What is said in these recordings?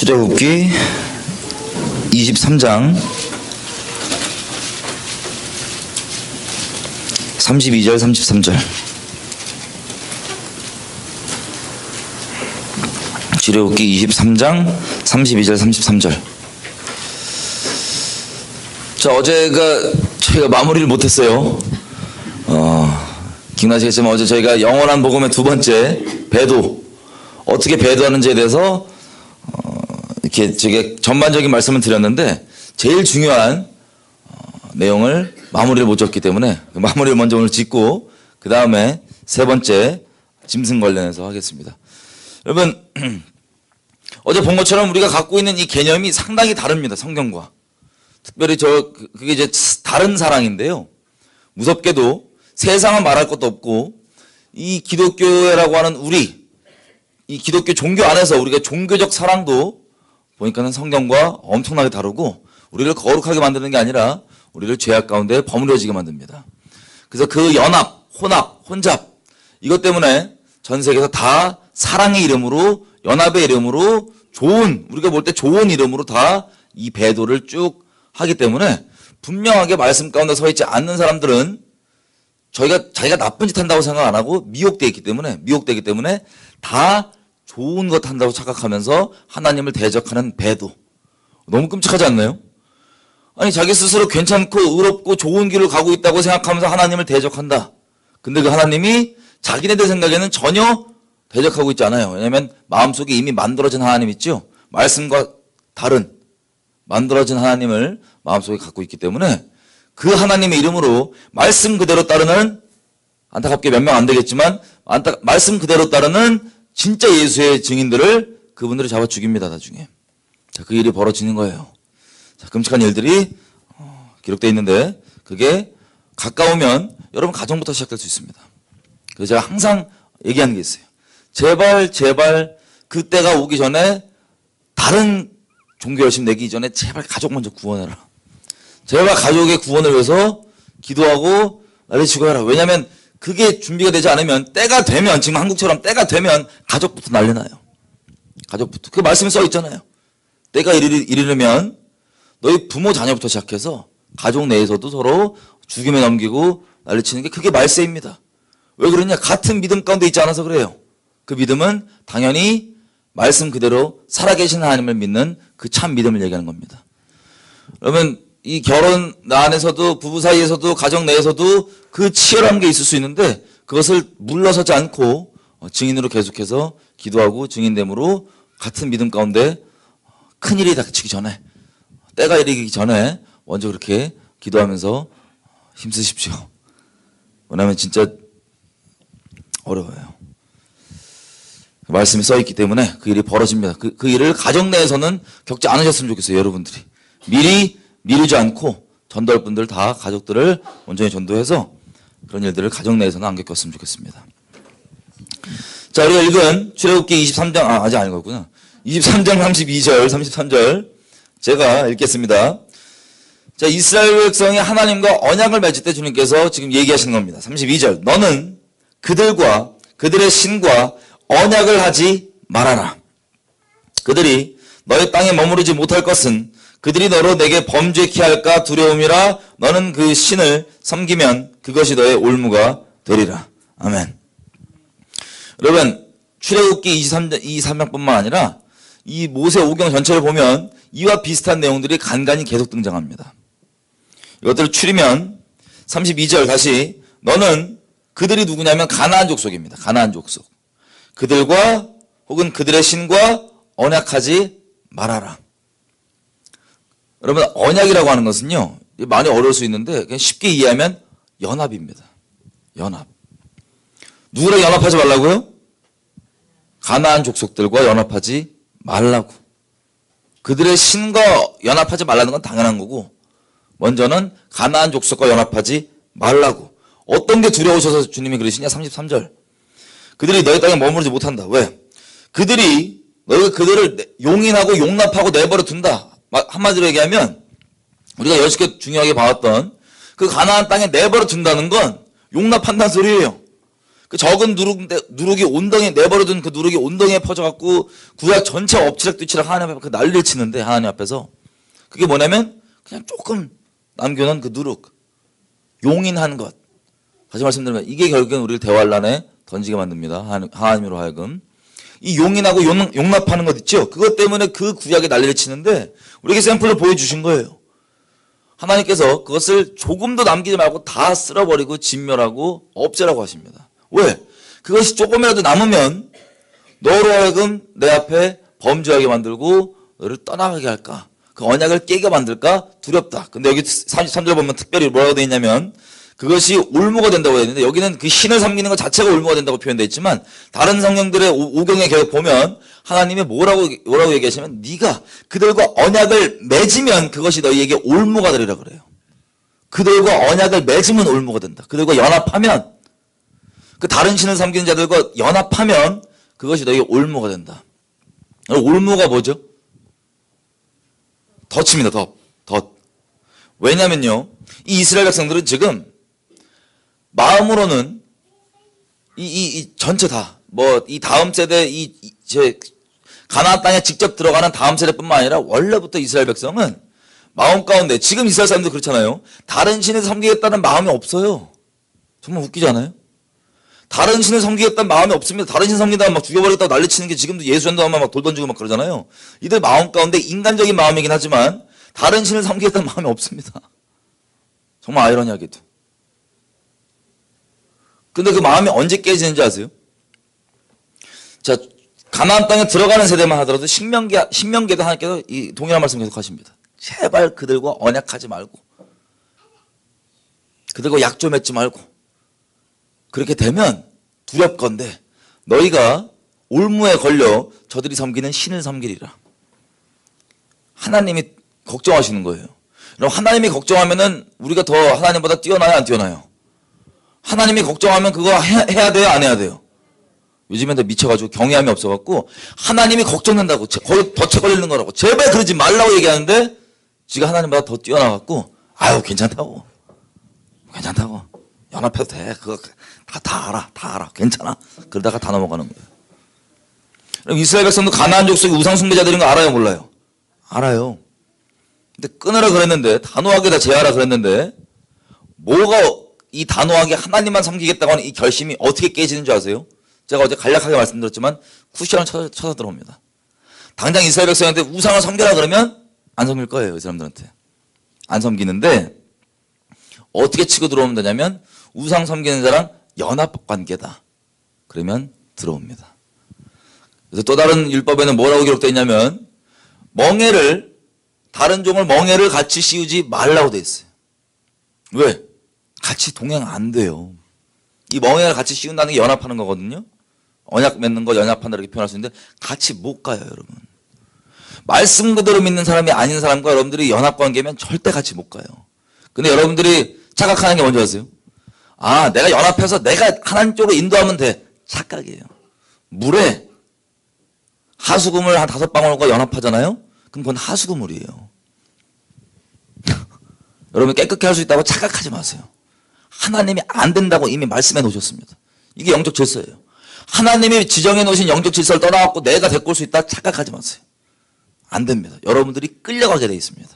출애굽기 23장 32절 33절. 출애굽기 23장 32절 33절. 자, 어제가 저희가 마무리를 못했어요. 기억나시겠지만 어제 저희가 영원한 복음의 두 번째 배도, 어떻게 배도하는지에 대해서 이렇게 제가 전반적인 말씀을 드렸는데 제일 중요한 내용을 마무리를 못 졌기 때문에 그 마무리를 먼저 오늘 짓고 그 다음에 세 번째 짐승 관련해서 하겠습니다. 여러분, 어제 본 것처럼 우리가 갖고 있는 이 개념이 상당히 다릅니다. 성경과. 특별히 그게 이제 다른 사랑인데요. 무섭게도 세상은 말할 것도 없고 이 기독교라고 하는 이 기독교 종교 안에서 우리가 종교적 사랑도 보니까는 성경과 엄청나게 다르고 우리를 거룩하게 만드는 게 아니라 우리를 죄악 가운데 버무려지게 만듭니다. 그래서 그 연합, 혼합, 혼잡 이것 때문에 전 세계에서 다 사랑의 이름으로, 연합의 이름으로, 우리가 볼 때 좋은 이름으로 다 이 배도를 쭉 하기 때문에 분명하게 말씀 가운데 서 있지 않는 사람들은 자기가 나쁜 짓 한다고 생각 안 하고 미혹되기 때문에 다 좋은 것 한다고 착각하면서 하나님을 대적하는 배도. 너무 끔찍하지 않나요? 아니, 자기 스스로 괜찮고 의롭고 좋은 길을 가고 있다고 생각하면서 하나님을 대적한다. 근데 그 하나님이 자기네들 생각에는 전혀 대적하고 있지 않아요. 왜냐하면 마음속에 이미 만들어진 하나님 있죠? 말씀과 다른 만들어진 하나님을 마음속에 갖고 있기 때문에 그 하나님의 이름으로 말씀 그대로 따르는, 안타깝게 몇 명 안 되겠지만 말씀 그대로 따르는 진짜 예수의 증인들을 그분들이 잡아 죽입니다. 나중에. 자, 그 일이 벌어지는 거예요. 자, 끔찍한 일들이 기록되어 있는데 그게 가까우면 여러분 가정부터 시작될 수 있습니다. 그래서 제가 항상 얘기하는 게 있어요. 제발 그때가 오기 전에 다른 종교 열심 내기 이전에 제발 가족 먼저 구원해라. 제발 가족의 구원을 위해서 기도하고 날리치고 해라. 왜냐하면 그게 준비가 되지 않으면 때가 되면, 지금 한국처럼 때가 되면 가족부터 난리나요. 가족부터. 그 말씀에 써 있잖아요. 때가 이르면 너희 부모 자녀부터 시작해서 가족 내에서도 서로 죽임에 넘기고 난리치는 게 그게 말세입니다. 왜 그러냐? 같은 믿음 가운데 있지 않아서 그래요. 그 믿음은 당연히 말씀 그대로 살아계신 하나님을 믿는 그 참 믿음을 얘기하는 겁니다. 그러면 이 결혼 안에서도, 부부 사이에서도, 가정 내에서도 그 치열한 게 있을 수 있는데 그것을 물러서지 않고 증인으로 계속해서 기도하고 증인됨으로 같은 믿음 가운데 큰일이 닥치기 전에, 때가 이르기 전에 먼저 그렇게 기도하면서 힘쓰십시오. 왜냐하면 진짜 어려워요. 말씀이 써있기 때문에 그 일이 벌어집니다. 그 일을 가정 내에서는 겪지 않으셨으면 좋겠어요. 여러분들이. 미루지 않고 전도할 분들 다 가족들을 온전히 전도해서 그런 일들을 가정 내에서는 안 겪었으면 좋겠습니다. 자, 우리가 읽은 출애굽기 23장, 아직 안 읽었구나. 23장 32절, 33절 제가 읽겠습니다. 자, 이스라엘 백성이 하나님과 언약을 맺을 때 주님께서 지금 얘기하시는 겁니다. 32절. 너는 그들과 그들의 신과 언약을 하지 말아라. 그들이 너의 땅에 머무르지 못할 것은 그들이 너로 내게 범죄케 할까 두려움이라. 너는 그 신을 섬기면 그것이 너의 올무가 되리라. 아멘. 여러분, 출애굽기 23장뿐만 아니라 이 모세 오경 전체를 보면 이와 비슷한 내용들이 간간히 계속 등장합니다. 이것들을 추리면 32절 다시, 너는 그들이 누구냐면 가나안 족속입니다. 가나안 족속. 그들과 혹은 그들의 신과 언약하지 말아라. 여러분, 언약이라고 하는 것은요, 많이 어려울 수 있는데 그냥 쉽게 이해하면 연합입니다. 연합. 누구랑 연합하지 말라고요? 가나안 족속들과 연합하지 말라고. 그들의 신과 연합하지 말라는 건 당연한 거고, 먼저는 가나안 족속과 연합하지 말라고. 어떤 게 두려우셔서 주님이 그러시냐? 33절. 그들이 너희 땅에 머무르지 못한다. 왜? 그들이 너희가 그들을 용인하고 용납하고 내버려 둔다. 한마디로 얘기하면 우리가 여지껏 중요하게 봐왔던 그 가나안 땅에 내버려 둔다는 건 용납한다는 소리예요. 그 적은 누룩이 온덩이에 내버려둔 그 누룩이 온덩이에 퍼져갖고 구약 전체 엎치락뒤치락 하나님 앞에 그 난리를 치는데 하나님 앞에서 그게 뭐냐면 그냥 조금 남겨놓은 그 누룩 용인한 것. 다시 말씀드리면 이게 결국엔 우리를 대환란에 던지게 만듭니다. 하나님으로 하여금 이 용인하고 용납하는 것 있죠. 그것 때문에 그 구약에 난리를 치는데 우리에게 샘플로 보여주신 거예요. 하나님께서 그것을 조금도 남기지 말고 다 쓸어버리고 진멸하고 없애라고 하십니다. 왜? 그것이 조금이라도 남으면 너로 하여금 내 앞에 범죄하게 만들고 너를 떠나가게 할까? 그 언약을 깨게 만들까? 두렵다. 근데 여기 33절 보면 특별히 뭐라고 되어 있냐면 그것이 올무가 된다고 되어 있는데 여기는 그 신을 섬기는 것 자체가 올무가 된다고 표현되어 있지만 다른 성경들의 오경에 계속 보면 하나님이 뭐라고 얘기하시면 네가 그들과 언약을 맺으면 그것이 너희에게 올무가 되리라 그래요. 그들과 언약을 맺으면 올무가 된다. 그들과 연합하면 그 다른 신을 섬기는 자들과 연합하면 그것이 너희에게 올무가 된다. 올무가 뭐죠? 덫입니다. 덫. 왜냐면요. 이 이스라엘 백성들은 지금 마음으로는 이 전체 다 뭐 이 다음 세대 가나안 땅에 직접 들어가는 다음 세대뿐만 아니라 원래부터 이스라엘 백성은 마음 가운데 지금 이스라엘 사람들 그렇잖아요. 다른 신을 섬기겠다는 마음이 없어요. 정말 웃기지 않아요? 다른 신을 섬기겠다는 마음이 없습니다. 다른 신 섬기다가 막 죽여버리겠다고 난리치는 게 지금도 예수 전도하면 막 돌 던지고 막 그러잖아요. 이들 마음 가운데 인간적인 마음이긴 하지만 다른 신을 섬기겠다는 마음이 없습니다. 정말 아이러니하게도. 근데 그 마음이 언제 깨지는지 아세요? 자, 가나안 땅에 들어가는 세대만 하더라도 신명기에도 하나님께서 이 동일한 말씀 계속 하십니다. 제발 그들과 언약하지 말고 그들과 약조 맺지 말고 그렇게 되면 두렵건대 너희가 올무에 걸려 저들이 섬기는 신을 섬기리라. 하나님이 걱정하시는 거예요. 그럼 하나님이 걱정하면은 우리가 더 하나님보다 뛰어나요, 안 뛰어나요? 하나님이 걱정하면 그거 해야 돼요, 안 해야 돼요? 요즘엔 더 미쳐가지고 경외함이 없어갖고 하나님이 걱정된다고 거의 덫에 걸리는 거라고 제발 그러지 말라고 얘기하는데 지가 하나님보다 더 뛰어나갖고 아유 괜찮다고 연합해도 돼 그거 다 알아 괜찮아 그러다가 다 넘어가는 거예요. 그럼 이스라엘 백성도 가나안 족속이 우상 숭배자들인 거 알아요, 몰라요? 알아요. 근데 끊으라 그랬는데 단호하게 다 제하라 그랬는데 뭐가 이 단호하게 하나님만 섬기겠다고 하는 이 결심이 어떻게 깨지는 줄 아세요? 제가 어제 간략하게 말씀드렸지만 쿠션을 쳐서 들어옵니다. 당장 이스라엘 백성한테 우상을 섬겨라 그러면 안 섬길 거예요. 이 사람들한테. 안 섬기는데 어떻게 치고 들어오면 되냐면 우상 섬기는 자랑 연합관계다. 그러면 들어옵니다. 그래서 또 다른 율법에는 뭐라고 기록되어 있냐면 다른 종을 멍에를 같이 씌우지 말라고 되어 있어요. 왜? 같이 동행 안 돼요. 이 멍에를 같이 씌운다는 게 연합하는 거거든요. 언약 맺는 거 연합한다 이렇게 표현할 수 있는데 같이 못 가요, 여러분. 말씀 그대로 믿는 사람이 아닌 사람과 여러분들이 연합관계면 절대 같이 못 가요. 근데 여러분들이 착각하는 게 뭔지 아세요? 아, 내가 연합해서 내가 하나님 쪽으로 인도하면 돼. 착각이에요. 물에 하수금을 한 5방울과 연합하잖아요? 그럼 그건 하수구물이에요. 여러분 깨끗게 할 수 있다고 착각하지 마세요. 하나님이 안 된다고 이미 말씀해 놓으셨습니다. 이게 영적 질서예요. 하나님이 지정해 놓으신 영적 질서를 떠나갖고 내가 데리고 올 수 있다 착각하지 마세요. 안 됩니다. 여러분들이 끌려가게 돼 있습니다.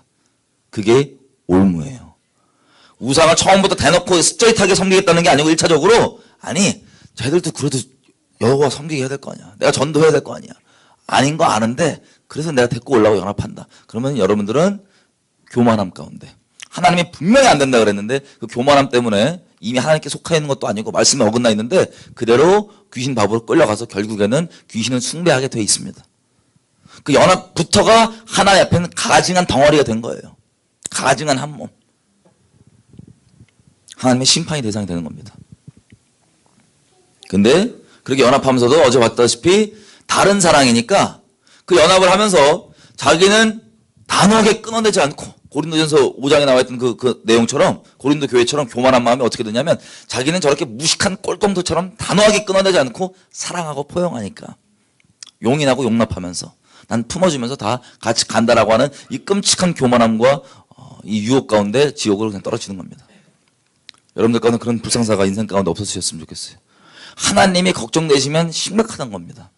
그게 올무예요. 우상을 처음부터 대놓고 스트레이트하게 섬기겠다는 게 아니고 1차적으로 아니 쟤들도 그래도 여호와 섬기게 해야 될 거 아니야. 내가 전도해야 될 거 아니야. 아닌 거 아는데 그래서 내가 데리고 올라고 연합한다. 그러면 여러분들은 교만함 가운데 하나님이 분명히 안 된다 그랬는데 그 교만함 때문에 이미 하나님께 속해 있는 것도 아니고 말씀에 어긋나 있는데 그대로 귀신 밥으로 끌려가서 결국에는 귀신을 숭배하게 돼 있습니다. 그 연합부터가 하나님 앞에는 가증한 덩어리가 된 거예요. 가증한 한 몸. 하나님의 심판이 대상이 되는 겁니다. 근데 그렇게 연합하면서도 어제 봤다시피 다른 사랑이니까 그 연합을 하면서 자기는 단호하게 끊어내지 않고 고린도전서 5장에 나와 있던 그 내용처럼 고린도 교회처럼 교만한 마음이 어떻게 되냐면 자기는 저렇게 무식한 꼴통들처럼 단호하게 끊어내지 않고 사랑하고 포용하니까 용인하고 용납하면서 난 품어주면서 다 같이 간다라고 하는 이 끔찍한 교만함과 이 유혹 가운데 지옥으로 그냥 떨어지는 겁니다. 여러분들 가운데 그런 불상사가 인생 가운데 없었으셨으면 좋겠어요. 하나님이 걱정되시면 심각하다는 겁니다.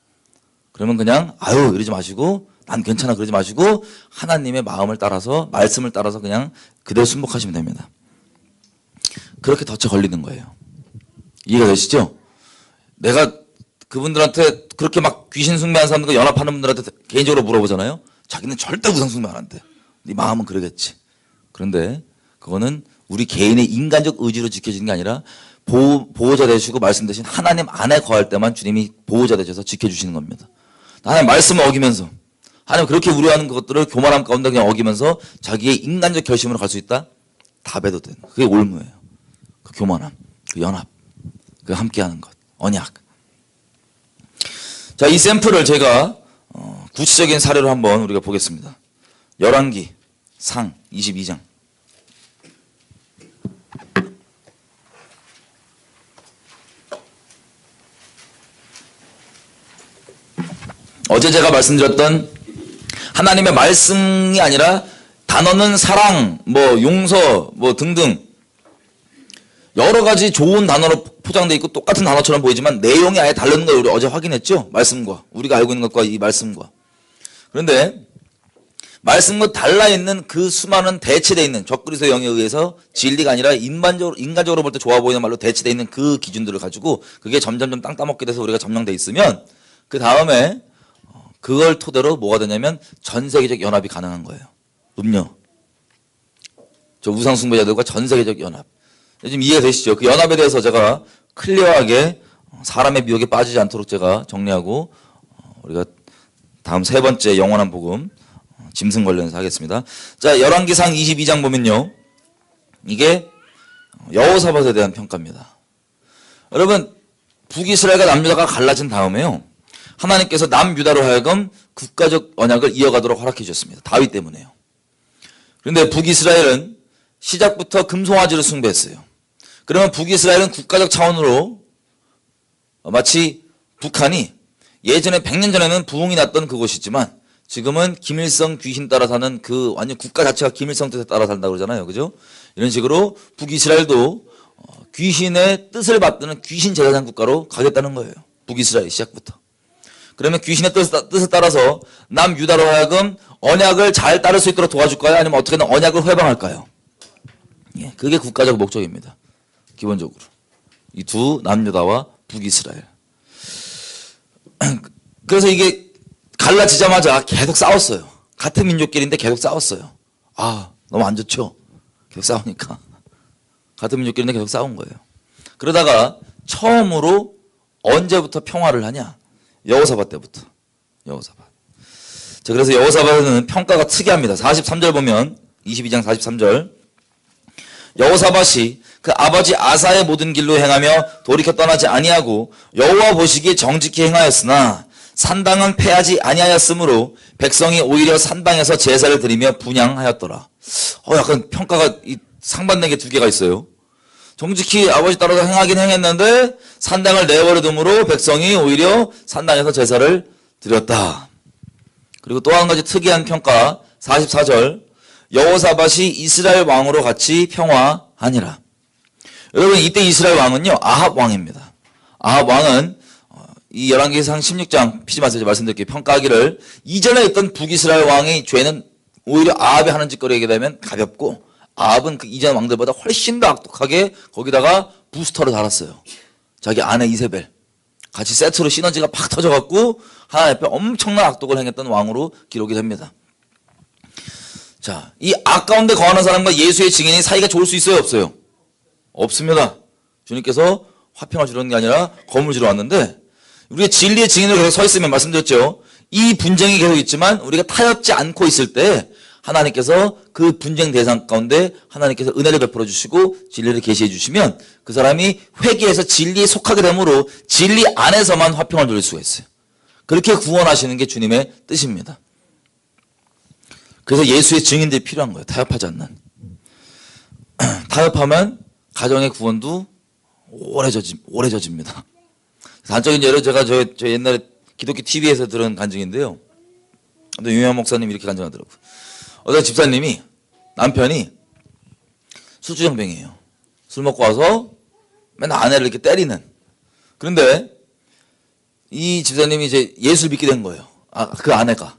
그러면 그냥 아유 이러지 마시고 난 괜찮아 그러지 마시고 하나님의 마음을 따라서 말씀을 따라서 그냥 그대로 순복하시면 됩니다. 그렇게 덫에 걸리는 거예요. 이해가 되시죠? 내가 그분들한테 그렇게 막 귀신 숭배하는 사람들과 연합하는 분들한테 개인적으로 물어보잖아요. 자기는 절대 우상 숭배 안 한대. 네 마음은 그러겠지. 그런데 그거는 우리 개인의 인간적 의지로 지켜지는 게 아니라 보호자 되시고 말씀 대신 하나님 안에 거할 때만 주님이 보호자 되셔서 지켜주시는 겁니다. 하나님 말씀을 어기면서 하나님 그렇게 우려하는 것들을 교만함 가운데 그냥 어기면서 자기의 인간적 결심으로 갈 수 있다? 다 배도되는 그게 올무예요. 그 교만함, 그 연합, 그 함께하는 것, 언약. 자, 이 샘플을 제가 구체적인 사례로 한번 우리가 보겠습니다. 열왕기 상 22장. 어제 제가 말씀드렸던 하나님의 말씀이 아니라 단어는 사랑, 용서, 등등 여러 가지 좋은 단어로 포장되어 있고 똑같은 단어처럼 보이지만 내용이 아예 다른 걸 우리 어제 확인했죠? 말씀과 우리가 알고 있는 것과 이 말씀과. 그런데 말씀과 달라있는 그 수많은 대체되어 있는 적그리스도의 영에 의해서 진리가 아니라 인간적으로 볼 때 좋아 보이는 말로 대체되어 있는 그 기준들을 가지고 그게 점점점 땅 따먹게 돼서 우리가 점령돼 있으면 그 다음에 그걸 토대로 뭐가 되냐면 전 세계적 연합이 가능한 거예요. 음료. 저 우상숭배자들과 전 세계적 연합. 지금 이해가 되시죠? 그 연합에 대해서 제가 클리어하게 사람의 미혹에 빠지지 않도록 제가 정리하고 우리가 다음 세 번째 영원한 복음 짐승 관련해서 하겠습니다. 자, 열왕기상 22장 보면요. 이게 여호사밧에 대한 평가입니다. 여러분 북이스라엘과 남유다가 갈라진 다음에요. 하나님께서 남유다로 하여금 국가적 언약을 이어가도록 허락해 주셨습니다. 다윗 때문에요. 그런데 북이스라엘은 시작부터 금송아지를 숭배했어요. 그러면 북이스라엘은 국가적 차원으로 마치 북한이 예전에 100년 전에는 부흥이 났던 그곳이지만 지금은 김일성 귀신 따라 사는 그 완전 국가 자체가 김일성 뜻에 따라 산다고 그러잖아요. 그죠? 이런 식으로 북이스라엘도 귀신의 뜻을 받드는 귀신 제사장 국가로 가겠다는 거예요. 북이스라엘 시작부터. 그러면 귀신의 뜻을 따라서 남유다로 하여금 언약을 잘 따를 수 있도록 도와줄까요? 아니면 어떻게든 언약을 회방할까요? 예, 그게 국가적 목적입니다. 기본적으로. 이 두 남유다와 북이스라엘. 그래서 이게 갈라지자마자 계속 싸웠어요. 같은 민족끼리인데 계속 싸웠어요. 아, 너무 안 좋죠? 계속 싸우니까. 같은 민족끼리인데 계속 싸운 거예요. 그러다가 처음으로 언제부터 평화를 하냐? 여호사밧 때부터. 여호사밧. 자, 그래서 여호사밧은 평가가 특이합니다. 43절 보면 22장 43절. 여호사밧이 그 아버지 아사의 모든 길로 행하며 돌이켜 떠나지 아니하고 여호와 보시기에 정직히 행하였으나 산당은 패하지 아니하였으므로 백성이 오히려 산당에서 제사를 드리며 분향하였더라. 약간 평가가 상반된 게 두 개가 있어요. 정직히 아버지 따라서 행하긴 행했는데 산당을 내버려둠으로 백성이 오히려 산당에서 제사를 드렸다. 그리고 또 한 가지 특이한 평가 44절. 여호사밧이 이스라엘 왕으로 같이 평화하니라. 여러분 이때 이스라엘 왕은요 아합 왕입니다. 아합 왕은 이 열왕기상 16장 피지마스에서 말씀드릴게요. 평가하기를 이전에 있던 북이스라엘 왕의 죄는 오히려 아합이 하는 짓거리에 되면 가볍고 아합은 그 이전 왕들보다 훨씬 더 악독하게 거기다가 부스터를 달았어요. 자기 아내 이세벨 같이 세트로 시너지가 팍 터져갖고 하나님 앞에 엄청난 악독을 행했던 왕으로 기록이 됩니다. 자, 이 악 가운데 거하는 사람과 예수의 증인이 사이가 좋을 수 있어요, 없어요? 없습니다. 주님께서 화평을 주려는 게 아니라 검을 주러 왔는데 우리가 진리의 증인으로 계속 서 있으면 말씀드렸죠. 이 분쟁이 계속 있지만 우리가 타협지 않고 있을 때 하나님께서 그 분쟁 대상 가운데 하나님께서 은혜를 베풀어 주시고 진리를 계시해 주시면 그 사람이 회개해서 진리에 속하게 되므로 진리 안에서만 화평을 누릴 수가 있어요. 그렇게 구원하시는 게 주님의 뜻입니다. 그래서 예수의 증인들이 필요한 거예요. 타협하지 않는. 타협하면 가정의 구원도 오래 져집니다. 단적인 예로 제가 저 옛날에 기독교 TV에서 들은 간증인데요. 근데 유명한 목사님이 이렇게 간증하더라고요. 어떤 집사님이 남편이 술주정뱅이에요. 술 먹고 와서 맨날 아내를 이렇게 때리는. 그런데 이 집사님이 이제 예수를 믿게 된 거예요. 그 아내가.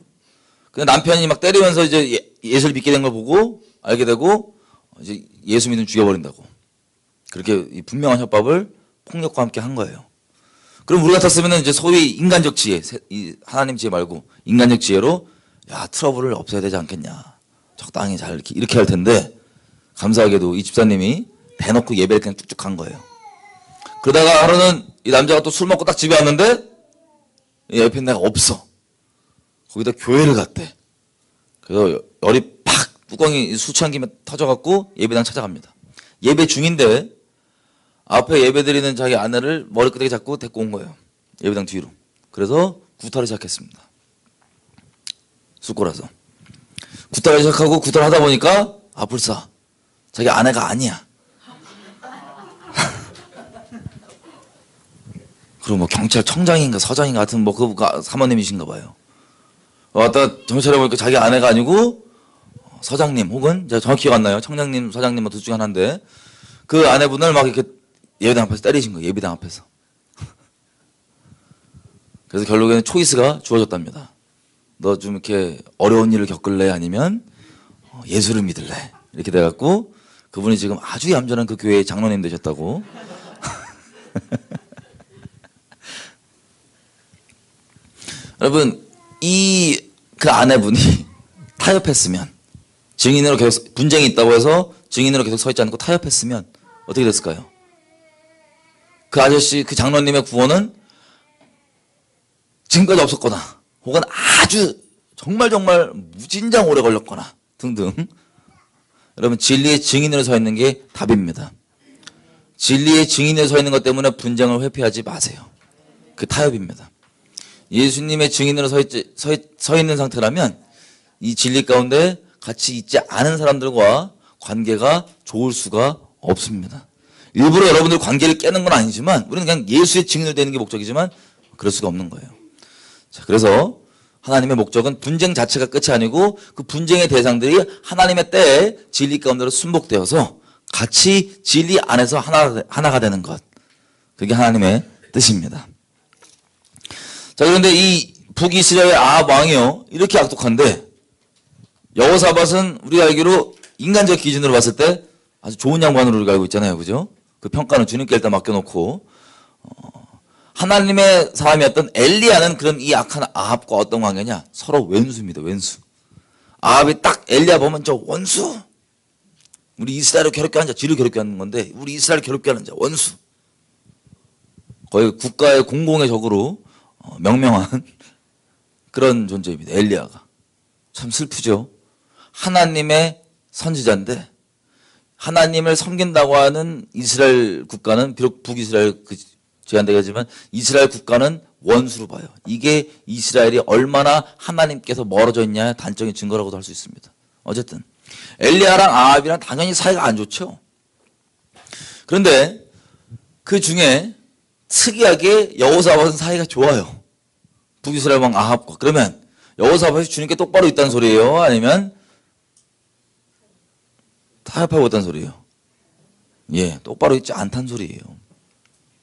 근데 남편이 막 때리면서 이제 예수를 믿게 된 걸 보고 알게 되고 이제 예수 믿으면 죽여버린다고. 그렇게 분명한 협박을 폭력과 함께 한 거예요. 그럼 우리 같았으면 이제 소위 인간적 지혜, 이 하나님 지혜 말고 인간적 지혜로 야, 트러블을 없애야 되지 않겠냐. 적당히 잘 이렇게 할 텐데 감사하게도 이 집사님이 대놓고 예배를 그냥 쭉쭉 간 거예요. 그러다가 하루는 이 남자가 또 술 먹고 딱 집에 왔는데 옆에 내가 없어. 거기다 교회를 갔대. 그래서 열이 팍 뚜껑이 술 취한 김에 터져갖고 예배당 찾아갑니다. 예배 중인데 앞에 예배드리는 자기 아내를 머리끄댕이 잡고 데리고 온 거예요. 예배당 뒤로. 그래서 구타를 시작했습니다. 술꼬라서. 구타를 시작하고 구타를 하다 보니까 불사. 자기 아내가 아니야. 그리고 뭐 경찰청장인가 서장인가 같은 뭐 그 사모님이신가 봐요. 왔다 경찰에 보니까 자기 아내가 아니고 서장님 혹은 제가 정확히 기억 안 나요. 청장님, 서장님 뭐 둘 중에 하나인데 그 아내분을 막 이렇게 예배당 앞에서 때리신 거예요. 예배당 앞에서. 그래서 결국에는 초이스가 주어졌답니다. 너 좀 이렇게 어려운 일을 겪을래? 아니면 예수를 믿을래? 이렇게 돼갖고 그분이 지금 아주 얌전한 그 교회의 장로님 되셨다고. 여러분 그 아내분이 타협했으면 증인으로 계속 분쟁이 있다고 해서 증인으로 계속 서 있지 않고 타협했으면 어떻게 됐을까요? 그 아저씨 그 장로님의 구원은 지금까지 없었거나 혹은 아주 정말 무진장 오래 걸렸거나 등등. 여러분 진리의 증인으로 서 있는 게 답입니다. 진리의 증인으로 서 있는 것 때문에 분쟁을 회피하지 마세요. 그 타협입니다. 예수님의 증인으로 서 있는 상태라면 이 진리 가운데 같이 있지 않은 사람들과 관계가 좋을 수가 없습니다. 일부러 여러분들 관계를 깨는 건 아니지만 우리는 그냥 예수의 증인으로 되는 게 목적이지만 그럴 수가 없는 거예요. 자, 그래서 하나님의 목적은 분쟁 자체가 끝이 아니고 그 분쟁의 대상들이 하나님의 때에 진리 가운데로 순복되어서 같이 진리 안에서 하나가 되는 것. 그게 하나님의 뜻입니다. 자, 그런데 이 북이스라엘 아합 왕이요 이렇게 악독한데 여호사밧은 우리가 알기로 인간적 기준으로 봤을 때 아주 좋은 양반으로 우리가 알고 있잖아요. 그죠? 그 평가는 주님께 일단 맡겨놓고 하나님의 사람이었던 엘리야는 그럼 이 악한 아합과 어떤 관계냐? 서로 왼수입니다. 왼수. 아합이 딱 엘리야 보면 저 원수. 우리 이스라엘을 괴롭게 하는 자, 지를 괴롭게 하는 건데 우리 이스라엘을 괴롭게 하는 자, 원수. 거의 국가의 공공의 적으로 명명한 그런 존재입니다. 엘리야가. 참 슬프죠. 하나님의 선지자인데 하나님을 섬긴다고 하는 이스라엘 국가는 비록 북이스라엘 제한되게 하지만 이스라엘 국가는 원수로 봐요. 이게 이스라엘이 얼마나 하나님께서 멀어져 있냐의 단적인 증거라고도 할 수 있습니다. 어쨌든 엘리야랑 아합이랑 당연히 사이가 안 좋죠. 그런데 그 중에 특이하게 여호사밧은 사이가 좋아요. 북이스라엘 왕 아합과. 그러면 여호사밧이 주님께 똑바로 있다는 소리예요? 아니면 타협하고 있다는 소리예요? 예, 똑바로 있지 않다는 소리예요.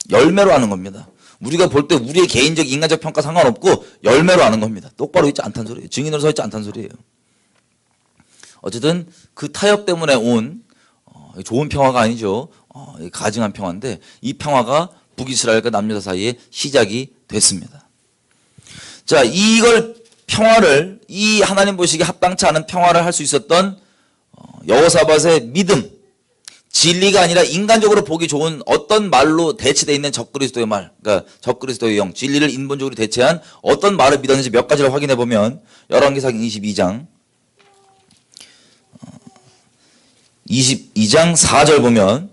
열매로 하는 겁니다. 우리가 볼 때 우리의 개인적 인간적 평가 상관없고 열매로 하는 겁니다. 똑바로 있지 않다는 소리예요. 증인으로 서 있지 않다는 소리예요. 어쨌든 그 타협 때문에 온 좋은 평화가 아니죠. 가증한 평화인데 이 평화가 북이스라엘과 남유다 사이에 시작이 됐습니다. 자, 이걸 평화를 이 하나님 보시기에 합당치 않은 평화를 할 수 있었던 여호사밧의 믿음, 진리가 아니라 인간적으로 보기 좋은 어떤 말로 대치되어 있는 적그리스도의 말, 그러니까 적그리스도의 영, 진리를 인본적으로 대체한 어떤 말을 믿었는지 몇 가지를 확인해 보면 열왕기상 22장 4절 보면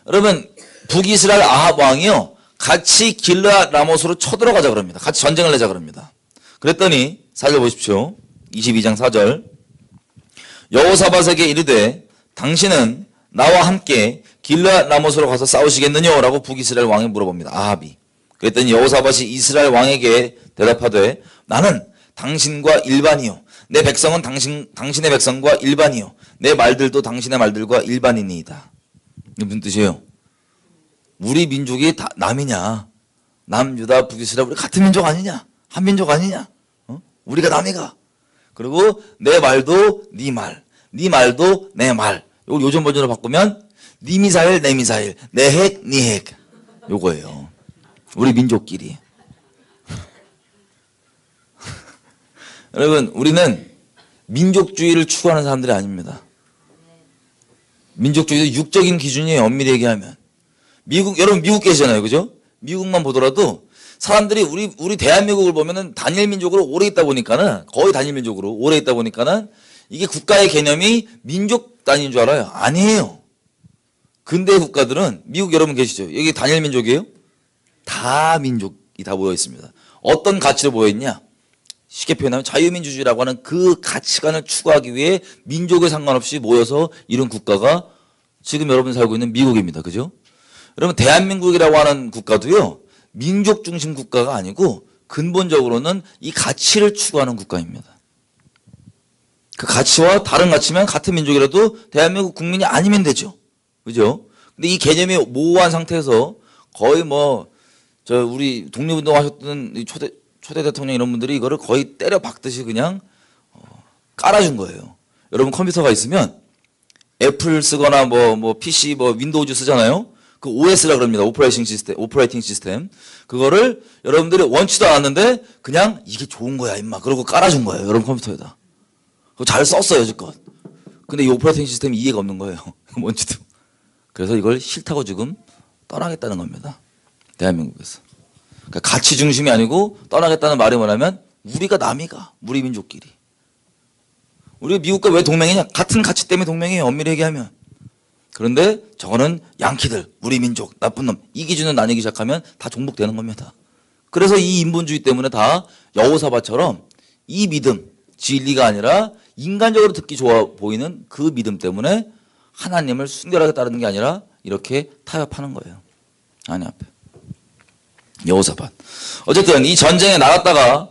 여러분 북이스라엘 아합 왕이요 같이 길르앗 라못으로 쳐들어가자 그럽니다. 같이 전쟁을 내자 그럽니다. 그랬더니 4절 보십시오. 22장 4절 여호사밧에게 이르되 당신은 나와 함께 길르앗 라못으로 가서 싸우시겠느냐? 라고 북이스라엘 왕이 물어봅니다. 아합이. 그랬더니 여호사밧이 이스라엘 왕에게 대답하되 나는 당신과 일반이요. 내 백성은 당신의 백성과 일반이요. 내 말들도 당신의 말들과 일반이니이다. 이게 무슨 뜻이에요? 우리 민족이 다 남이냐? 남, 유다, 북이스라엘 우리 같은 민족 아니냐? 한 민족 아니냐? 우리가 남이가. 그리고 내 말도 네 말, 네 말도 내 말. 이걸 요즘 버전으로 바꾸면 네 미사일, 내 미사일, 내 핵, 네 핵. 요거예요. 우리 민족끼리. 여러분, 우리는 민족주의를 추구하는 사람들이 아닙니다. 민족주의도 육적인 기준이에요. 엄밀히 얘기하면. 여러분 미국 계시잖아요. 그죠? 미국만 보더라도 사람들이 우리 대한민국을 보면은 단일 민족으로 오래 있다 보니까는 거의 단일 민족으로 오래 있다 보니까는 이게 국가의 개념이 민족 단위인 줄 알아요. 아니에요. 근대 국가들은 미국 여러분 계시죠? 여기 단일 민족이에요? 다 민족이 다 모여 있습니다. 어떤 가치로 모여 있냐? 쉽게 표현하면 자유민주주의라고 하는 그 가치관을 추구하기 위해 민족에 상관없이 모여서 이룬 국가가 지금 여러분 살고 있는 미국입니다. 그죠? 여러분 대한민국이라고 하는 국가도요. 민족 중심 국가가 아니고 근본적으로는 이 가치를 추구하는 국가입니다. 그 가치와 다른 가치면 같은 민족이라도 대한민국 국민이 아니면 되죠. 그죠? 근데 이 개념이 모호한 상태에서 거의 우리 독립운동 하셨던 이 초대 대통령 이런 분들이 이거를 거의 때려 박듯이 그냥 깔아준 거예요. 여러분 컴퓨터가 있으면 애플 쓰거나 PC 윈도우즈 쓰잖아요. 그 OS라 그럽니다. 오퍼레이팅 시스템. 그거를 여러분들이 원치도 않았는데 그냥 이게 좋은 거야 임마. 그러고 깔아준 거예요. 여러분 컴퓨터에다. 그거 잘 썼어요 여지껏. 근데 이 오퍼레이팅 시스템이 이해가 없는 거예요. 뭔지도. 그래서 이걸 싫다고 지금 떠나겠다는 겁니다. 대한민국에서. 그러니까 가치 중심이 아니고 떠나겠다는 말이 뭐냐면 우리가 남이가. 우리 민족끼리. 우리 미국과 왜 동맹이냐? 같은 가치 때문에 동맹이에요. 엄밀히 얘기하면. 그런데 저거는 양키들, 우리 민족, 나쁜 놈. 이 기준을 나뉘기 시작하면 다 종북되는 겁니다. 그래서 이 인본주의 때문에 다 여호사밧처럼 이 믿음, 진리가 아니라 인간적으로 듣기 좋아 보이는 그 믿음 때문에 하나님을 순결하게 따르는 게 아니라 이렇게 타협하는 거예요. 하나님 앞에. 여호사밧. 어쨌든 이 전쟁에 나갔다가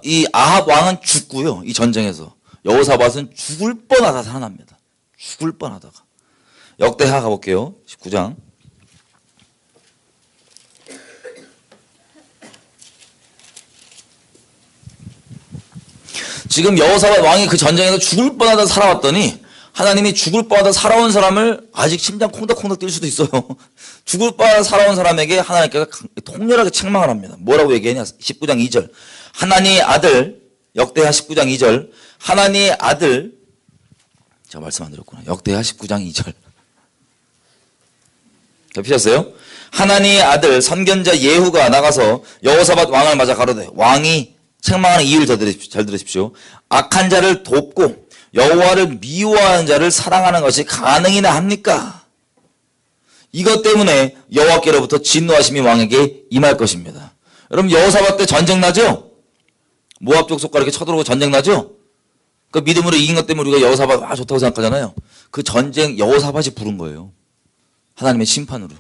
이 아합 왕은 죽고요. 이 전쟁에서. 여호사밧은 죽을 뻔하다 살아납니다. 죽을 뻔하다가. 역대하 가볼게요. 19장. 지금 여호사밧 왕이 그 전쟁에서 죽을 뻔하다 살아왔더니 하나님이 죽을 뻔하다 살아온 사람을 아직 심장 콩닥콩닥 뛸 수도 있어요. 죽을 뻔하다 살아온 사람에게 하나님께서 통렬하게 책망을 합니다. 뭐라고 얘기하냐? 19장 2절. 하나님의 아들, 역대하 19장 2절. 하나님의 아들, 제가 말씀 안 드렸구나. 역대하 19장 2절. 피셨어요? 하나님의 아들 선견자 예후가 나가서 여호사밧 왕을 맞아 가로되 왕이 책망하는 이유를 잘 들으십시오. 악한 자를 돕고 여호와를 미워하는 자를 사랑하는 것이 가능이나 합니까? 이것 때문에 여호와께로부터 진노하심이 왕에게 임할 것입니다. 여러분 여호사밧 때 전쟁 나죠? 모압 족속과 이렇게 쳐들어오고 전쟁 나죠? 그 믿음으로 이긴 것 때문에 우리가 여호사밧 좋다고 생각하잖아요. 그 전쟁 여호사밧이 부른 거예요. 하나님의 심판으로.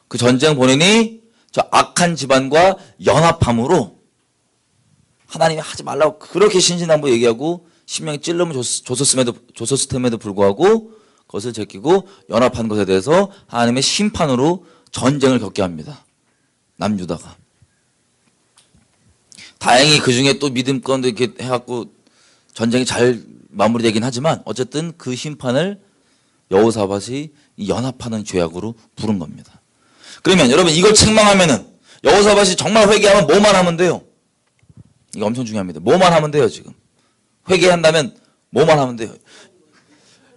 그 전쟁 본인이 저 악한 집안과 연합함으로 하나님이 하지 말라고 그렇게 신신당부 얘기하고 심령이 찔러면 줬었음에도 불구하고 그것을 제끼고 연합한 것에 대해서 하나님의 심판으로 전쟁을 겪게 합니다. 남유다가. 다행히 그 중에 또 믿음 가운데 이렇게 해갖고 전쟁이 잘 마무리되긴 하지만 어쨌든 그 심판을 여호사밧이 연합하는 죄악으로 부른 겁니다. 그러면 여러분 이걸 책망하면은 여호사밧이 정말 회개하면 뭐만 하면 돼요? 이거 엄청 중요합니다. 뭐만 하면 돼요 지금? 회개한다면 뭐만 하면 돼요?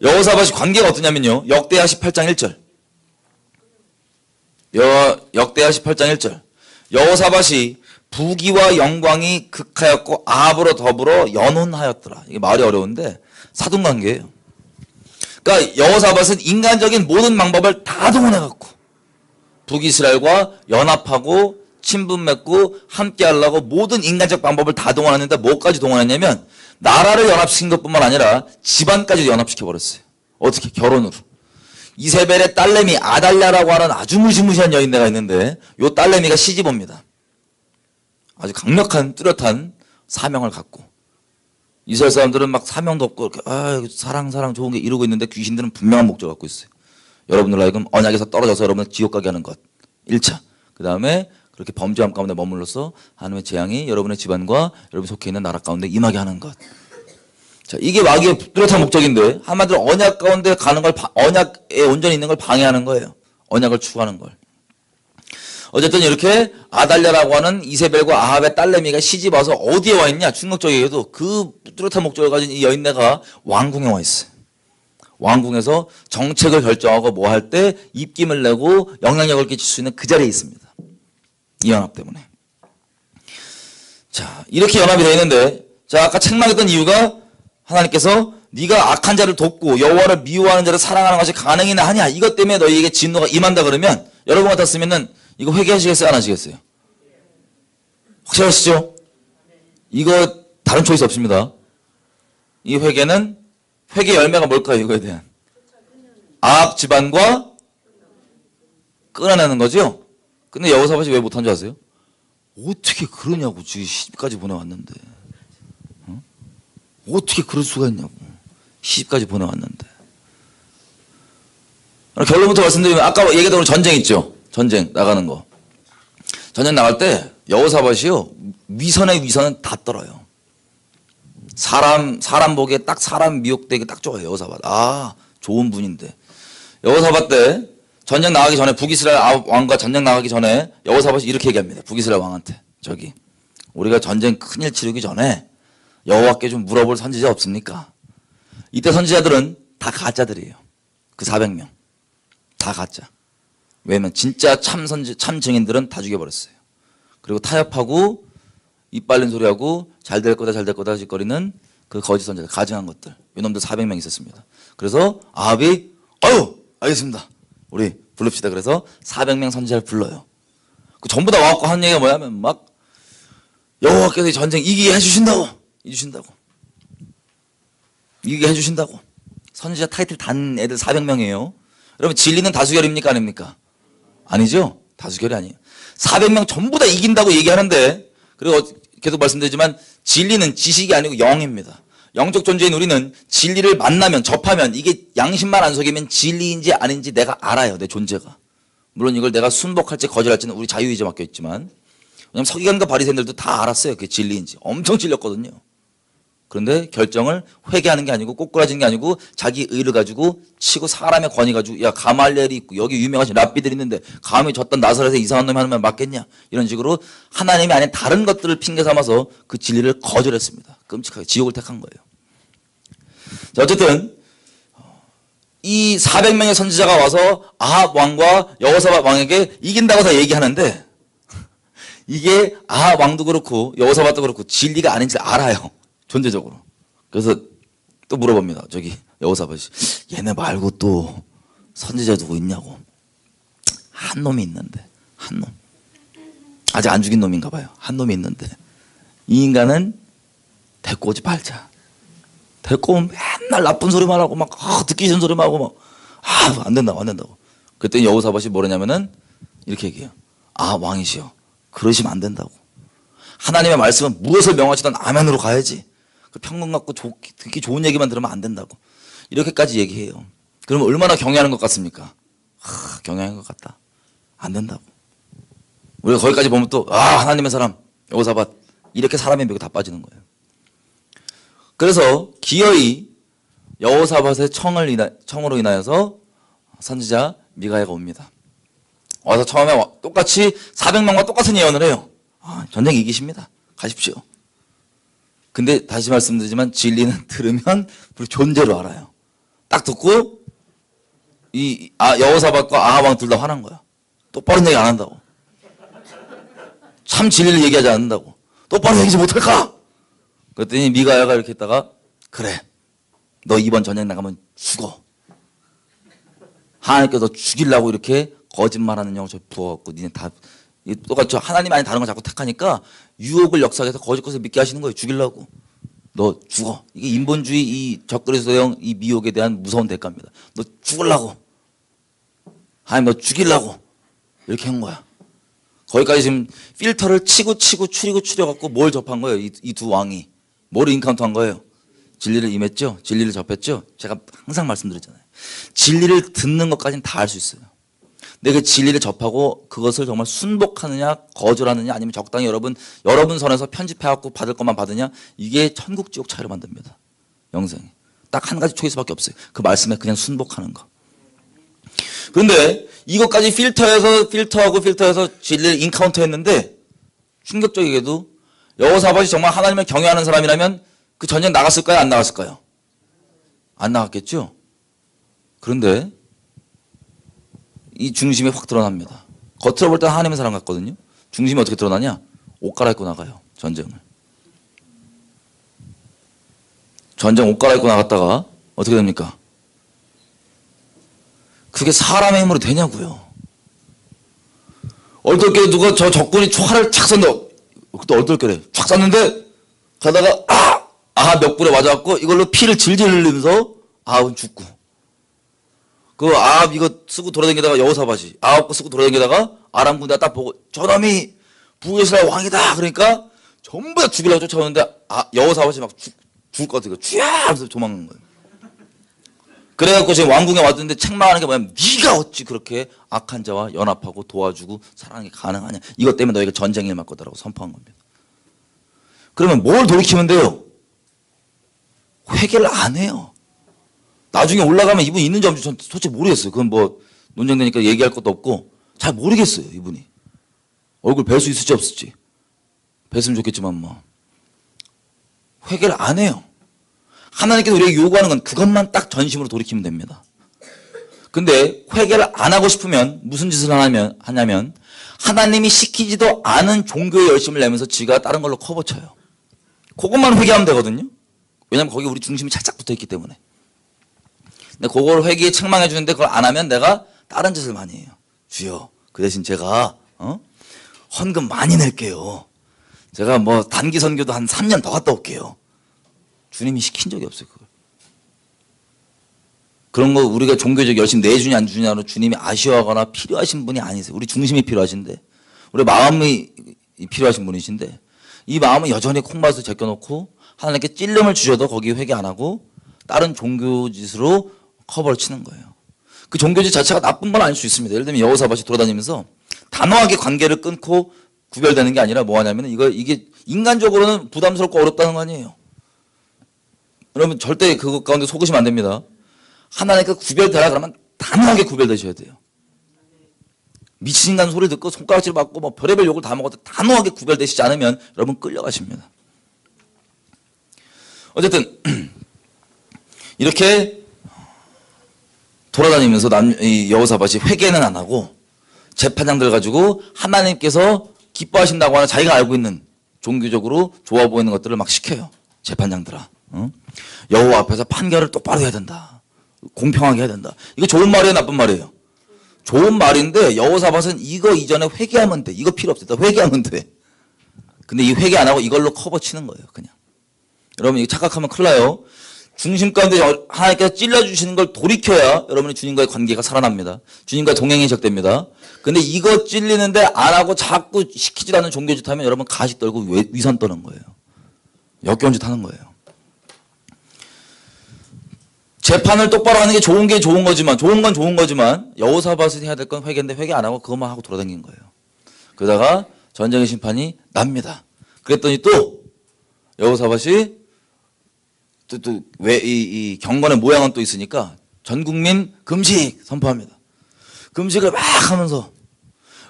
여호사밧이 관계가 어떠냐면요. 역대하 18장 1절. 역대하 18장 1절. 여호사밧이 부귀와 영광이 극하였고 아합으로 더불어 연혼하였더라. 이게 말이 어려운데 사돈관계예요. 그러니까 여호사밧은 인간적인 모든 방법을 다 동원해갖고 북이스라엘과 연합하고 친분 맺고 함께 하려고 모든 인간적 방법을 다 동원했는데 뭐까지 동원했냐면 나라를 연합시킨 것뿐만 아니라 집안까지 연합시켜 버렸어요. 어떻게? 결혼으로. 이세벨의 딸내미 아달랴라고 하는 아주 무시무시한 여인네가 있는데 요 딸내미가 시집옵니다. 아주 강력한 뚜렷한 사명을 갖고 이스라엘 사람들은 막 사명도 없고 이렇게 사랑 좋은 게 이러고 있는데 귀신들은 분명한 목적을 갖고 있어요. 여러분들 하여금 언약에서 떨어져서 여러분을 지옥 가게 하는 것 1차. 그 다음에 그렇게 범죄함 가운데 머물러서 하나님의 재앙이 여러분의 집안과 여러분 속해 있는 나라 가운데 임하게 하는 것. 자, 이게 마귀의 뚜렷한 목적인데 한마디로 언약 가운데 가는 걸 언약에 온전히 있는 걸 방해하는 거예요. 언약을 추구하는 걸. 어쨌든 이렇게 아달랴라고 하는 이세벨과 아합의 딸내미가 시집 와서 어디에 와 있냐? 충격적이게도 그 뚜렷한 목적을 가진 이 여인네가 왕궁에 와 있어요. 왕궁에서 정책을 결정하고 뭐 할 때 입김을 내고 영향력을 끼칠 수 있는 그 자리에 있습니다. 이 연합 때문에. 자, 이렇게 연합이 되어 있는데, 자, 아까 책망했던 이유가 하나님께서 네가 악한 자를 돕고 여호와를 미워하는 자를 사랑하는 것이 가능이나 하냐? 이것 때문에 너희에게 진노가 임한다 그러면 여러분 같았으면은 이거 회개하시겠어요? 안 하시겠어요? 확실하시죠? 이거 다른 초이스 없습니다. 이 회개는 회개 열매가 뭘까요? 이거에 대한 아합 집안과 끊어내는 거죠. 근데 여호사밧이 왜 못한 줄 아세요? 어떻게 그러냐고. 지금 시집까지 보내왔는데 어떻게 그럴 수가 있냐고. 시집까지 보내왔는데. 결론부터 말씀드리면 아까 얘기했던 전쟁 있죠. 전쟁 나가는 거. 전쟁 나갈 때 여호사밧이요 위선의 위선은 다 떨어요. 사람 보기에 딱 사람 미혹되게 딱 좋아요. 여호사밧. 아, 좋은 분인데. 여호사밧 때 전쟁 나가기 전에 북이스라엘 왕과 전쟁 나가기 전에 여호사밧이 이렇게 얘기합니다. 북이스라엘 왕한테. 저기 우리가 전쟁 큰일 치르기 전에 여호와께 좀 물어볼 선지자 없습니까? 이때 선지자들은 다 가짜들이에요. 그 400명. 다 가짜. 왜냐면 진짜 참 증인들은 다 죽여버렸어요. 그리고 타협하고 입 발린 소리하고 잘 될 거다 짓거리는 그 거짓 선지자, 가증한 것들. 이놈들 400명 있었습니다. 그래서 아합이 알겠습니다. 우리 부릅시다. 그래서 400명 선지자를 불러요. 그 전부 다 와갖고 하는 얘기가 뭐냐면 막 여호와께서 이 전쟁 이기게 해주신다고. 이기게 해주신다고. 선지자 타이틀 단 애들 400명이에요. 여러분 진리는 다수결입니까? 아닙니까? 아니죠. 다수결이 아니에요. 400명 전부 다 이긴다고 얘기하는데 그리고 계속 말씀드리지만 진리는 지식이 아니고 영입니다. 영적 존재인 우리는 진리를 만나면 접하면 이게 양심만 안 속이면 진리인지 아닌지 내가 알아요. 내 존재가. 물론 이걸 내가 순복할지 거절할지는 우리 자유의지에 맡겨있지만 왜냐면 서기관과 바리새인들도 다 알았어요. 그게 진리인지. 엄청 찔렸거든요. 그런데 결정을 회개하는 게 아니고 꼬꾸라지는 게 아니고 자기 의를 가지고 치고 사람의 권위 가지고 야 가말리엘이 있고 여기 유명하신 랍비들이 있는데 감히 저딴 나사렛에 이상한 놈이 하는 말 맞겠냐 이런 식으로 하나님이 아닌 다른 것들을 핑계 삼아서 그 진리를 거절했습니다. 끔찍하게 지옥을 택한 거예요. 자, 어쨌든 이 400명의 선지자가 와서 아합 왕과 여호사밧 왕에게 이긴다고 다 얘기하는데 이게 아합 왕도 그렇고 여호사밧도 그렇고 진리가 아닌지 알아요. 존재적으로. 그래서 또 물어봅니다. 저기 여호사밧이 얘네 말고 또 선지자 누구 있냐고. 한 놈이 있는데 한 놈. 아직 안 죽인 놈인가 봐요. 한 놈이 있는데 이 인간은 데리고 오지 말자. 데리고 오면 맨날 나쁜 소리만 하고 막 듣기 싫은 소리만 하고 막 안 된다고. 그랬더니 여호사밧이 뭐라냐면은 이렇게 얘기해요. 아 왕이시여 그러시면 안 된다고. 하나님의 말씀은 무엇을 명하시든 아멘으로 가야지. 평균 갖고 듣기 좋은 얘기만 들으면 안 된다고. 이렇게까지 얘기해요. 그러면 얼마나 경외하는 것 같습니까? 경외하는 것 같다. 안 된다고. 우리가 거기까지 보면 또 하나님의 사람 여호사밧 이렇게 사람의 벽에 다 빠지는 거예요. 그래서 기어이 여호사밧의 청으로 인하여서 선지자 미가야가 옵니다. 와서 처음에 똑같이 400명과 똑같은 예언을 해요. 전쟁 이기십니다. 가십시오. 근데 다시 말씀드리지만 진리는 들으면 우리 존재로 알아요. 딱 듣고 여호사밧과 아합 왕 둘 다 화난 거야. 똑바로 얘기 안 한다고. 참 진리를 얘기하지 않는다고. 똑바로 얘기하지 못할까? 그랬더니 미가야가 이렇게 했다가 그래 너 이번 전쟁 나가면 죽어. 하나님께서 죽이려고 이렇게 거짓말하는 영을 부어갖고 니네 다 똑같죠. 하나님이 아닌 다른 걸 자꾸 택하니까 유혹을 역사해서 거짓 것을 믿게 하시는 거예요. 죽이려고. 너 죽어. 이게 인본주의 이 적그리스도형 이 미혹에 대한 무서운 대가입니다. 너 죽으려고. 하나님 너 죽이려고. 이렇게 한 거야. 거기까지 지금 필터를 치고 추려갖고 뭘 접한 거예요. 이 두 왕이. 뭘 인카운트 한 거예요. 진리를 임했죠. 진리를 접했죠. 제가 항상 말씀드렸잖아요. 진리를 듣는 것까지는 다 할 수 있어요. 근데 그 진리를 접하고 그것을 정말 순복하느냐 거절하느냐 아니면 적당히 여러분 선에서 편집해갖고 받을 것만 받으냐 이게 천국 지옥 차이를 만듭니다. 영생이. 딱 한 가지 초이스밖에 없어요. 그 말씀에 그냥 순복하는 거. 그런데 이것까지 필터해서 진리를 인카운트 했는데 충격적이게도 여호사밧이 정말 하나님을 경외하는 사람이라면 그 전쟁 나갔을까요? 안 나갔을까요? 안 나갔겠죠? 그런데 이 중심이 확 드러납니다. 겉으로 볼 때는 하나님의 사람 같거든요. 중심이 어떻게 드러나냐? 옷 갈아입고 나가요. 전쟁을. 전쟁 옷 갈아입고 나갔다가 어떻게 됩니까? 그게 사람의 힘으로 되냐고요. 얼떨결에 누가 저 적군이 총알을 착 쏜다. 그때 얼떨결에 착 쐈는데 가다가 몇 불에 맞아갖고 이걸로 피를 질질 흘리면서 아합은 죽고 그 아합 이거 쓰고 돌아다니다가 여호사밧이 아합 거 쓰고 돌아다니다가 아람 군대가 딱 보고 저놈이 북이스라엘 왕이다 그러니까 전부 다 죽이려고 쫓아오는데 여호사밧이 막 죽을 것 같아요. 쥐야 하면서 도망간 거예요. 그래갖고 지금 왕궁에 왔는데 책망하는 게 뭐냐면 네가 어찌 그렇게 악한 자와 연합하고 도와주고 사랑하는 게 가능하냐. 이것 때문에 너희가 전쟁에 임할 거다라고 선포한 겁니다. 그러면 뭘 돌이키면 돼요? 회개를 안 해요. 나중에 올라가면 이분이 있는지 없는지 전 솔직히 모르겠어요. 그건 뭐 논쟁되니까 얘기할 것도 없고 잘 모르겠어요. 이분이. 얼굴 뵐 수 있을지 없을지. 뵀으면 좋겠지만 뭐. 회개를 안 해요. 하나님께서 우리에게 요구하는 건 그것만 딱 전심으로 돌이키면 됩니다. 근데 회개를 안 하고 싶으면 무슨 짓을 하냐면 하나님이 시키지도 않은 종교의 열심을 내면서 지가 다른 걸로 커버쳐요. 그것만 회개하면 되거든요. 왜냐면 거기 우리 중심이 찰싹 붙어있기 때문에. 근데 그걸 회개에 책망해 주는데 그걸 안 하면 내가 다른 짓을 많이 해요. 주여 그 대신 제가 헌금 많이 낼게요. 제가 뭐 단기 선교도 한 3년 더 갔다 올게요. 주님이 시킨 적이 없어요. 그걸. 그런 거 우리가 종교적 열심 내주냐 안 주냐로 주님이 아쉬워하거나 필요하신 분이 아니세요. 우리 중심이 필요하신데 우리 마음이 필요하신 분이신데 이 마음은 여전히 콩밭을 제껴놓고 하나님께 찔름을 주셔도 거기 회개 안 하고 다른 종교짓으로 커버를 치는 거예요. 그 종교짓 자체가 나쁜 건 아닐 수 있습니다. 예를 들면 여호사밧이 돌아다니면서 단호하게 관계를 끊고 구별되는 게 아니라 뭐 하냐면 이게 인간적으로는 부담스럽고 어렵다는 거 아니에요. 여러분 절대 그것 가운데 속으시면 안 됩니다. 하나님께 구별되라 그러면 단호하게 구별되셔야 돼요. 미친 인간 소리 듣고 손가락질 받고 뭐 별의별 욕을 다 먹어도 단호하게 구별되시지 않으면 여러분 끌려가십니다. 어쨌든 이렇게 돌아다니면서 여호사밧이 회개는 안 하고 재판장들 가지고 하나님께서 기뻐하신다고 하는 자기가 알고 있는 종교적으로 좋아 보이는 것들을 막 시켜요. 재판장들아. 여호와 앞에서 판결을 똑바로 해야 된다. 공평하게 해야 된다. 이거 좋은 말이에요, 나쁜 말이에요? 좋은 말인데 여호사밧은 이거 이전에 회개하면 돼. 이거 필요 없다. 회개하면 돼. 근데 이 회개 안 하고 이걸로 커버 치는 거예요, 그냥. 여러분 이거 착각하면 큰일 나요. 중심 가운데 하나님께서 찔러주시는 걸 돌이켜야 여러분이 주님과의 관계가 살아납니다. 주님과 동행이 시작됩니다. 근데 이거 찔리는데 안 하고 자꾸 시키지도 않는 종교짓 하면 여러분 가식 떨고 위선 떠는 거예요. 역겨운 짓 하는 거예요. 재판을 똑바로 하는 게 좋은 거지만 좋은 건 좋은 거지만 여호사밧이 해야 될 건 회개인데 회개 안 하고 그것만 하고 돌아다닌 거예요. 그러다가 전쟁의 심판이 납니다. 그랬더니 또 여호사밧이 또 왜 이 경건의 모양은 또 있으니까 전 국민 금식 선포합니다. 금식을 막 하면서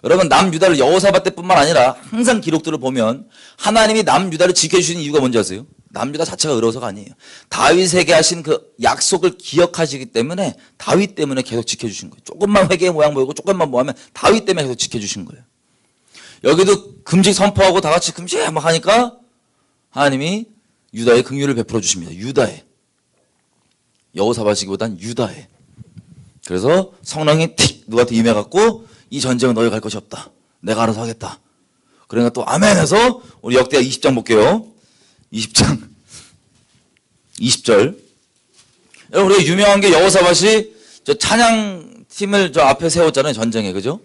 여러분 남유다를 여호사밧 때뿐만 아니라 항상 기록들을 보면 하나님이 남유다를 지켜주시는 이유가 뭔지 아세요? 남유다 자체가 의로워서가 아니에요. 다윗에게 하신 그 약속을 기억하시기 때문에 다윗 때문에 계속 지켜주신 거예요. 조금만 회개의 모양 보이고 조금만 뭐하면 다윗 때문에 계속 지켜주신 거예요. 여기도 금식 선포하고 다 같이 금식 막 하니까 하나님이 유다에 긍휼을 베풀어 주십니다. 유다에. 여호사밧이기보단 유다에. 그래서 성령이 틱 누구한테 임해갖고 이 전쟁은 너희 갈 것이 없다. 내가 알아서 하겠다. 그러니까 또 아멘 해서 우리 역대하 20장 볼게요. 20장 20절. 여러분 우리가 유명한 게 여호사밧이 저 찬양팀을 저 앞에 세웠잖아요. 전쟁에. 그죠?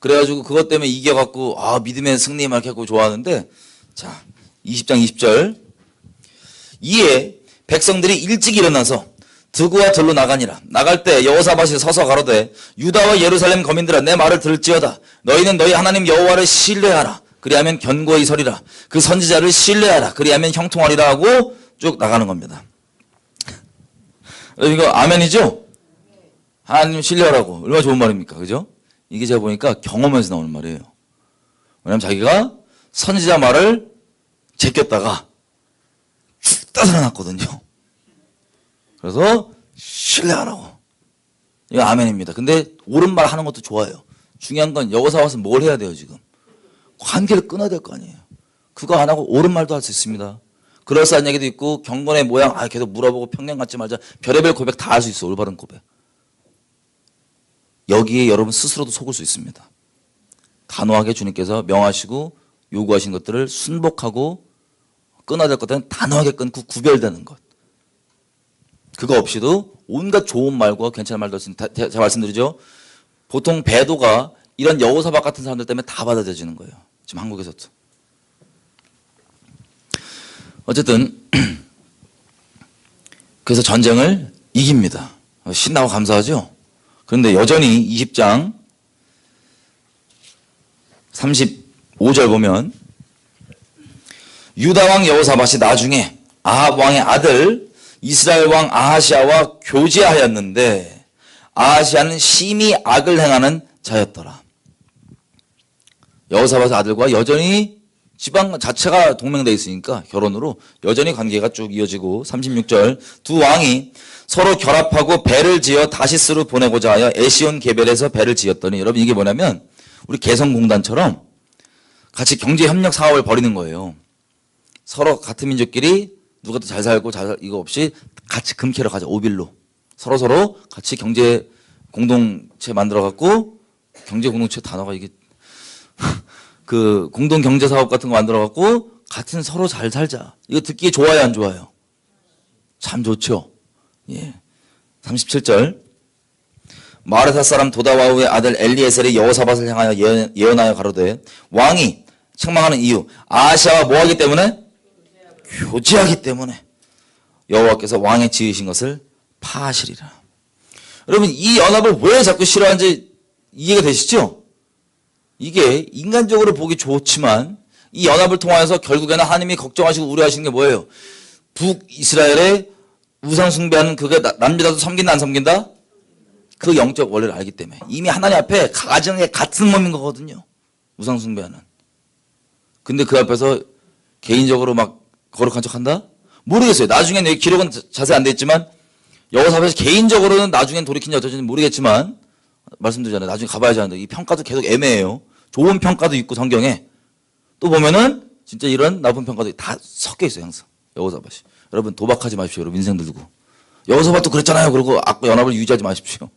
그래가지고 그것 때문에 이겨갖고 믿음의 승리 막 이렇게 하고 좋아하는데, 자 20장 20절. 이에 백성들이 일찍 일어나서 드구와 들로 나가니라. 나갈 때 여호사밧이 서서 가로되 유다와 예루살렘 거민들아 내 말을 들을지어다. 너희는 너희 하나님 여호와를 신뢰하라. 그리하면 견고히 서리라. 그 선지자를 신뢰하라. 그리하면 형통하리라 하고 쭉 나가는 겁니다. 이거 아멘이죠? 하나님 신뢰하라고. 얼마나 좋은 말입니까? 그죠? 이게 제가 보니까 경험에서 나오는 말이에요. 왜냐면 자기가 선지자 말을 제꼈다가 죽다 살아났거든요. 그래서 신뢰하라고. 이거 아멘입니다. 근데 옳은 말 하는 것도 좋아요. 중요한 건 여호사밧은 뭘 해야 돼요 지금? 관계를 끊어야 될 거 아니에요. 그거 안 하고 옳은 말도 할 수 있습니다. 그럴싸한 얘기도 있고 경건의 모양 계속 물어보고 평양 갖지 말자. 별의별 고백 다 할 수 있어. 올바른 고백. 여기에 여러분 스스로도 속을 수 있습니다. 단호하게 주님께서 명하시고 요구하신 것들을 순복하고 끊어야 될 것들은 단호하게 끊고 구별되는 것. 그거 없이도 온갖 좋은 말과 괜찮은 말도 할 수 있는, 제가 말씀드리죠. 보통 배도가 이런 여호사밧 같은 사람들 때문에 다 받아들여지는 거예요. 지금 한국에서도. 어쨌든 그래서 전쟁을 이깁니다. 신나고 감사하죠. 그런데 여전히 20장 35절 보면 유다 왕 여호사밧이 나중에 아합 왕의 아들 이스라엘 왕 아하시아와 교제하였는데 아하시아는 심히 악을 행하는 자였더라. 여호사밧의 아들과 여전히 지방 자체가 동맹되어 있으니까 결혼으로 여전히 관계가 쭉 이어지고 36절 두 왕이 서로 결합하고 배를 지어 다시스로 보내고자 하여 에시온 게벨에서 배를 지었더니, 여러분 이게 뭐냐면 우리 개성공단처럼 같이 경제협력 사업을 벌이는 거예요. 서로 같은 민족끼리 누가 더 잘 살고 이거 없이 같이 금캐러 가자. 오빌로 서로 같이 경제 공동체 만들어 갖고, 경제 공동체 단어가 이게 그 공동 경제 사업 같은 거 만들어 갖고 같은 서로 잘 살자. 이거 듣기에 좋아요, 안 좋아요? 참 좋죠. 예. 37절. 마르사 사람 도다와우의 아들 엘리에셀이 여호사밧을 향하여 예언하여 가로되 왕이 책망하는 이유, 아하시아와 뭐하기 때문에? 교제하기 때문에 여호와께서 왕의 지으신 것을 파하시리라. 여러분 이 연합을 왜 자꾸 싫어하는지 이해가 되시죠? 이게 인간적으로 보기 좋지만 이 연합을 통하여서 결국에는 하나님이 걱정하시고 우려하시는 게 뭐예요? 북이스라엘의 우상 숭배하는 그게 남유다도 섬긴다 안 섬긴다? 그 영적 원리를 알기 때문에 이미 하나님 앞에 가정의 같은 몸인 거거든요. 우상 숭배하는. 근데 그 앞에서 개인적으로 막 거룩한 척한다? 모르겠어요. 나중에는 기록은 자세히 안 돼 있지만 여호사밧이 개인적으로는 나중엔 돌이킨지 어쩌는지 모르겠지만 말씀드리잖아요. 나중에 가봐야지 하는데 이 평가도 계속 애매해요. 좋은 평가도 있고 성경에 또 보면은 진짜 이런 나쁜 평가도 다 섞여 있어요. 항상 여호사밧이. 여러분 도박하지 마십시오. 여러분 인생 들고. 여호사밧도 그랬잖아요. 그러고 악과 연합을 유지하지 마십시오.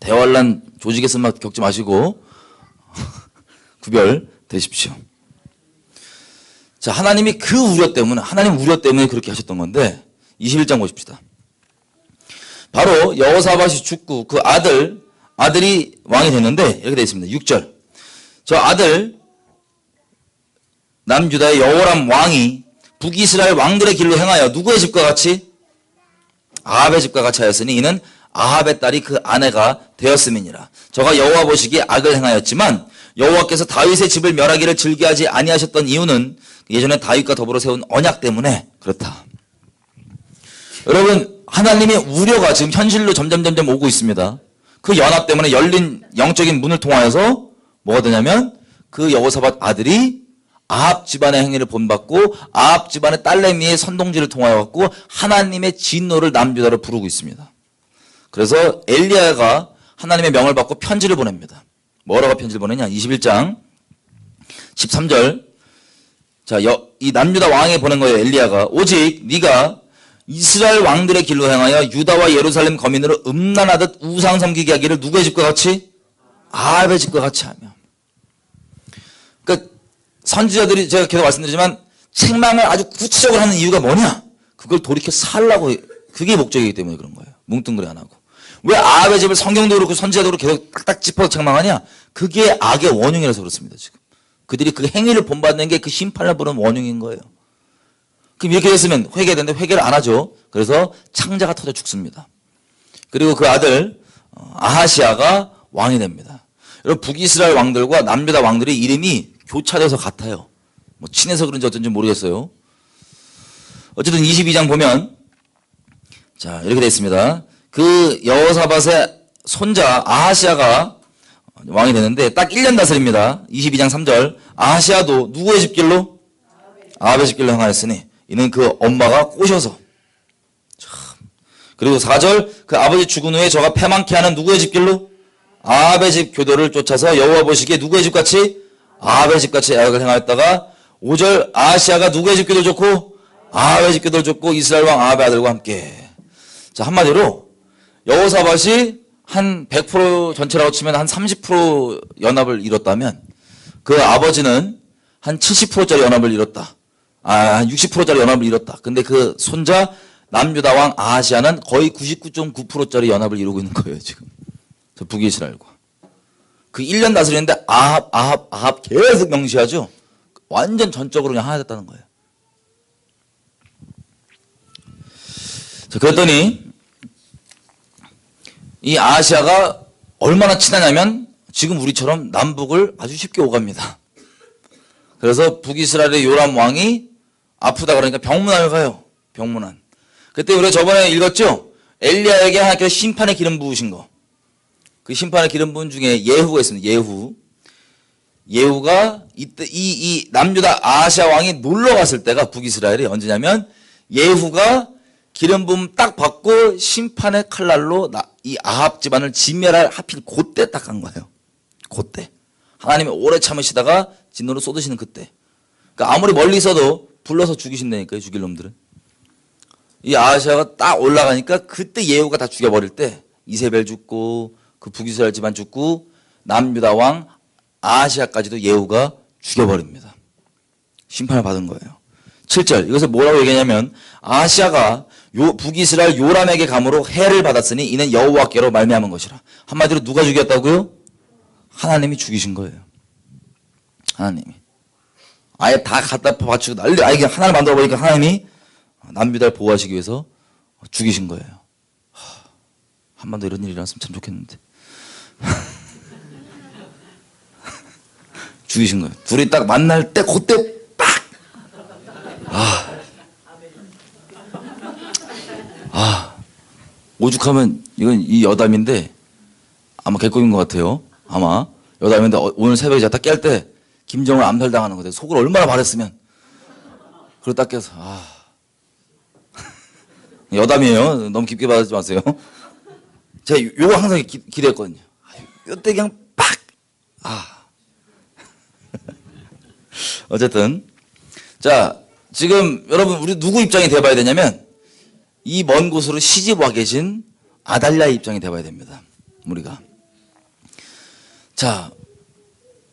대환란 조직의 쓴맛 겪지 마시고 구별되십시오. 자, 하나님이 그 우려 때문에, 하나님 우려 때문에 그렇게 하셨던 건데 21장 보십시다. 바로 여호사밧이 죽고 그 아들이 왕이 됐는데 이렇게 되어 있습니다. 6절. 저 아들 남유다의 여호람 왕이 북이스라엘 왕들의 길로 행하여 누구의 집과 같이? 아합의 집과 같이 하였으니 이는 아합의 딸이 그 아내가 되었음이니라. 저가 여호와 보시기에 악을 행하였지만 여호와께서 다윗의 집을 멸하기를 즐겨하지 아니하셨던 이유는 예전에 다윗과 더불어 세운 언약 때문에 그렇다. 여러분 하나님의 우려가 지금 현실로 점점 오고 있습니다. 그 연합 때문에 열린 영적인 문을 통하여서 뭐가 되냐면 그 여호사밧 아들이 아합 집안의 행위를 본받고 아합 집안의 딸내미의 선동질을 통하여 갖고 하나님의 진노를 남유다로 부르고 있습니다. 그래서 엘리야가 하나님의 명을 받고 편지를 보냅니다. 뭐라고 편지를 보내냐? 21장 13절. 자, 이 남유다 왕이 보낸 거예요. 엘리야가 오직 네가 이스라엘 왕들의 길로 행하여 유다와 예루살렘 거민으로 음란하듯 우상 섬기게 하기를 누구의 집과 같이? 아합의 집과 같이 하며. 그러니까 선지자들이 제가 계속 말씀드리지만 책망을 아주 구체적으로 하는 이유가 뭐냐? 그걸 돌이켜 살라고, 그게 목적이기 때문에 그런 거예요. 뭉뚱그려 안 하고. 왜 아합의 집을 성경도 그렇고 선지자도 그렇고 계속 딱딱 짚어서 책망하냐? 그게 악의 원흉이라서 그렇습니다, 지금. 그들이 그 행위를 본받는 게 그 심판을 부르는 원흉인 거예요. 그럼 이렇게 됐으면 회개되는데 회개를 안 하죠. 그래서 창자가 터져 죽습니다. 그리고 그 아들 아하시아가 왕이 됩니다. 여러분 북이스라엘 왕들과 남유다 왕들의 이름이 교차돼서 같아요. 뭐 친해서 그런지 어쩐지 모르겠어요. 어쨌든 22장 보면 자 이렇게 되어 있습니다. 그 여호사밧의 손자 아하시아가 왕이 되는데 딱 1년 다스립니다. 22장 3절 아하시아도 누구의 집길로? 아합의 집길로 행하였으니 이는 그 엄마가 꼬셔서 참. 그리고 4절 그 아버지 죽은 후에 저가 패망케 하는 누구의 집길로? 아합의 집 교도를 쫓아서 여호와 보시기에 누구의 집같이? 아합의 집같이 악을 행하였다가 5절 아하시아가 누구의 집 교도를 쫓고? 아합의 집 교도를 쫓고 이스라엘 왕 아합의 아들과 함께. 자 한마디로 여호사밧이 한 100% 전체라고 치면 한 30% 연합을 이뤘다면 그 아버지는 한 70%짜리 연합을 이뤘다. 한 60%짜리 연합을 이뤘다. 근데 그 손자 남유다 왕 아하시아는 거의 99.9%짜리 연합을 이루고 있는 거예요, 지금. 저 북이스라엘과. 그 1년 다스리는데 아합 계속 명시하죠. 완전 전적으로 그냥 하나 됐다는 거예요. 자, 그랬더니 이 아하시아가 얼마나 친하냐면 지금 우리처럼 남북을 아주 쉽게 오갑니다. 그래서 북이스라엘의 요람 왕이 아프다 그러니까 병문안을 가요. 병문안. 그때 우리가 저번에 읽었죠? 엘리야에게 하나님께서 심판의 기름 부으신 거. 그 심판의 기름 부은 중에 예후가 있습니다. 예후가 이때 이 남유다 아하시아 왕이 놀러 갔을 때가 북이스라엘이 언제냐면 예후가 기름 부음 딱 받고 심판의 칼날로 이 아합 집안을 진멸할 하필 그때 딱 간 거예요. 그때. 하나님이 오래 참으시다가 진노를 쏟으시는 그때. 그러니까 아무리 멀리 있어도 불러서 죽이신다니까요. 죽일 놈들은. 이 아하시아가 딱 올라가니까 그때 예후가 다 죽여버릴 때 이세벨 죽고 그 북이스라엘 집안 죽고 남유다 왕 아하시아까지도 예후가 죽여버립니다. 심판을 받은 거예요. 7절 이것을 뭐라고 얘기하냐면 아하시아가 북이스라엘 요람에게 감으로 해를 받았으니 이는 여호와께로 말미암은 것이라. 한마디로 누가 죽였다고요? 하나님이 죽이신 거예요. 하나님이. 아예 다 갖다 바치고 난리, 아예 그냥 하나를 만들어 버리니까 하나님이 남유다를 보호하시기 위해서 죽이신 거예요. 한 번 더 이런 일이 일어났으면 참 좋겠는데. 죽이신 거예요. 둘이 딱 만날 때 그때 빡! 오죽하면 이건 이 여담인데 아마 개꿈인 것 같아요. 아마 여담인데 오늘 새벽에 제가 딱 깰 때 김정을 암살당하는 거예요. 속을 얼마나 바랬으면. 그리고 딱 깨서 여담이에요. 너무 깊게 받지 마세요. 제가 요거 항상 기대했거든요. 이때 그냥 빡! 어쨌든 자 지금 여러분 우리 누구 입장이 돼봐야 되냐면 이 먼 곳으로 시집 와 계신 아달랴의 입장이 돼봐야 됩니다. 우리가. 자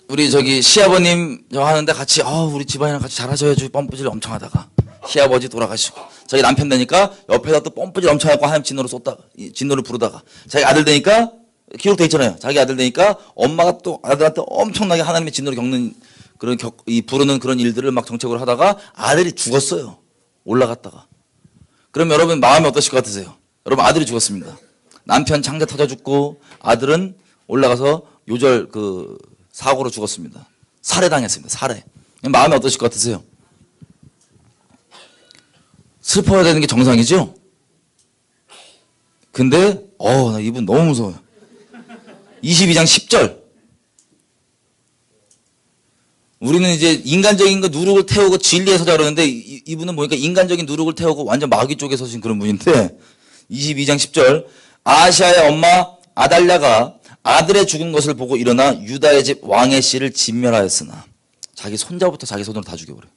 우리 저기 시아버님 하는데 같이 우리 집안이랑 같이 잘하셔야지 뻔뿌질 엄청 하다가 시아버지 돌아가시고 자기 남편 되니까 옆에다 또 뻔뿌질 엄청 하고 하나님 진노를 부르다가 자기 아들 되니까 기록돼 있잖아요. 자기 아들 되니까 엄마가 또 아들한테 엄청나게 하나님의 진노를 겪는 그런 부르는 그런 일들을 막 정책으로 하다가 아들이 죽었어요. 올라갔다가. 그럼 여러분 마음이 어떠실 것 같으세요? 여러분 아들이 죽었습니다. 남편 창자 터져 죽고 아들은 올라가서 요절 사고로 죽었습니다. 살해당했습니다. 살해. 마음이 어떠실 것 같으세요? 슬퍼야 되는 게 정상이죠? 근데 나 이분 너무 무서워요. 22장 10절. 우리는 이제 인간적인 거 누룩을 태우고 진리에 서자 그러는데 이분은 보니까 인간적인 누룩을 태우고 완전 마귀 쪽에 서신 그런 분인데 22장 10절 아하시아의 엄마 아달랴가 아들의 죽은 것을 보고 일어나 유다의 집 왕의 씨를 진멸하였으나 자기 손자부터 자기 손으로 다 죽여버려요.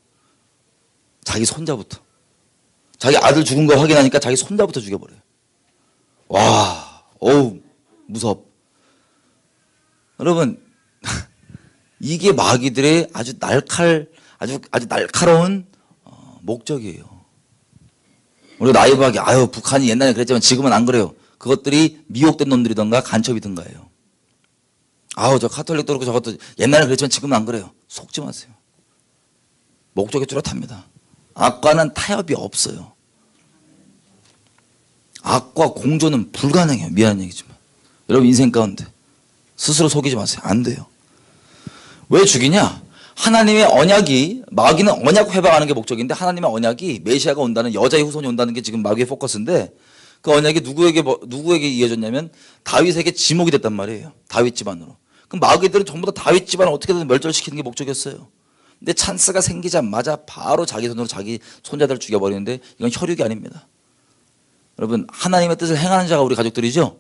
자기 손자부터. 자기 아들 죽은 거 확인하니까 자기 손자부터 죽여버려요. 와, 어우 무섭. 여러분 이게 마귀들의 아주 날카로운 목적이에요. 우리가 나이브하게 북한이 옛날에 그랬지만 지금은 안 그래요. 그것들이 미혹된 놈들이던가 간첩이던가예요. 저 카톨릭도 그렇고 저것도 옛날에 그랬지만 지금은 안 그래요. 속지 마세요. 목적이 뚜렷합니다. 악과는 타협이 없어요. 악과 공존은 불가능해요. 미안한 얘기지만. 여러분 인생 가운데 스스로 속이지 마세요. 안 돼요. 왜 죽이냐? 하나님의 언약이, 마귀는 언약 회방하는 게 목적인데 하나님의 언약이 메시아가 온다는, 여자의 후손이 온다는 게 지금 마귀의 포커스인데, 그 언약이 누구에게 이어졌냐면 다윗에게 지목이 됐단 말이에요. 다윗 집안으로. 그럼 마귀들은 전부 다 다윗 집안을 어떻게든 멸절시키는 게 목적이었어요. 근데 찬스가 생기자마자 바로 자기 손으로 자기 손자들을 죽여버리는데 이건 혈육이 아닙니다. 여러분, 하나님의 뜻을 행하는 자가 우리 가족들이죠.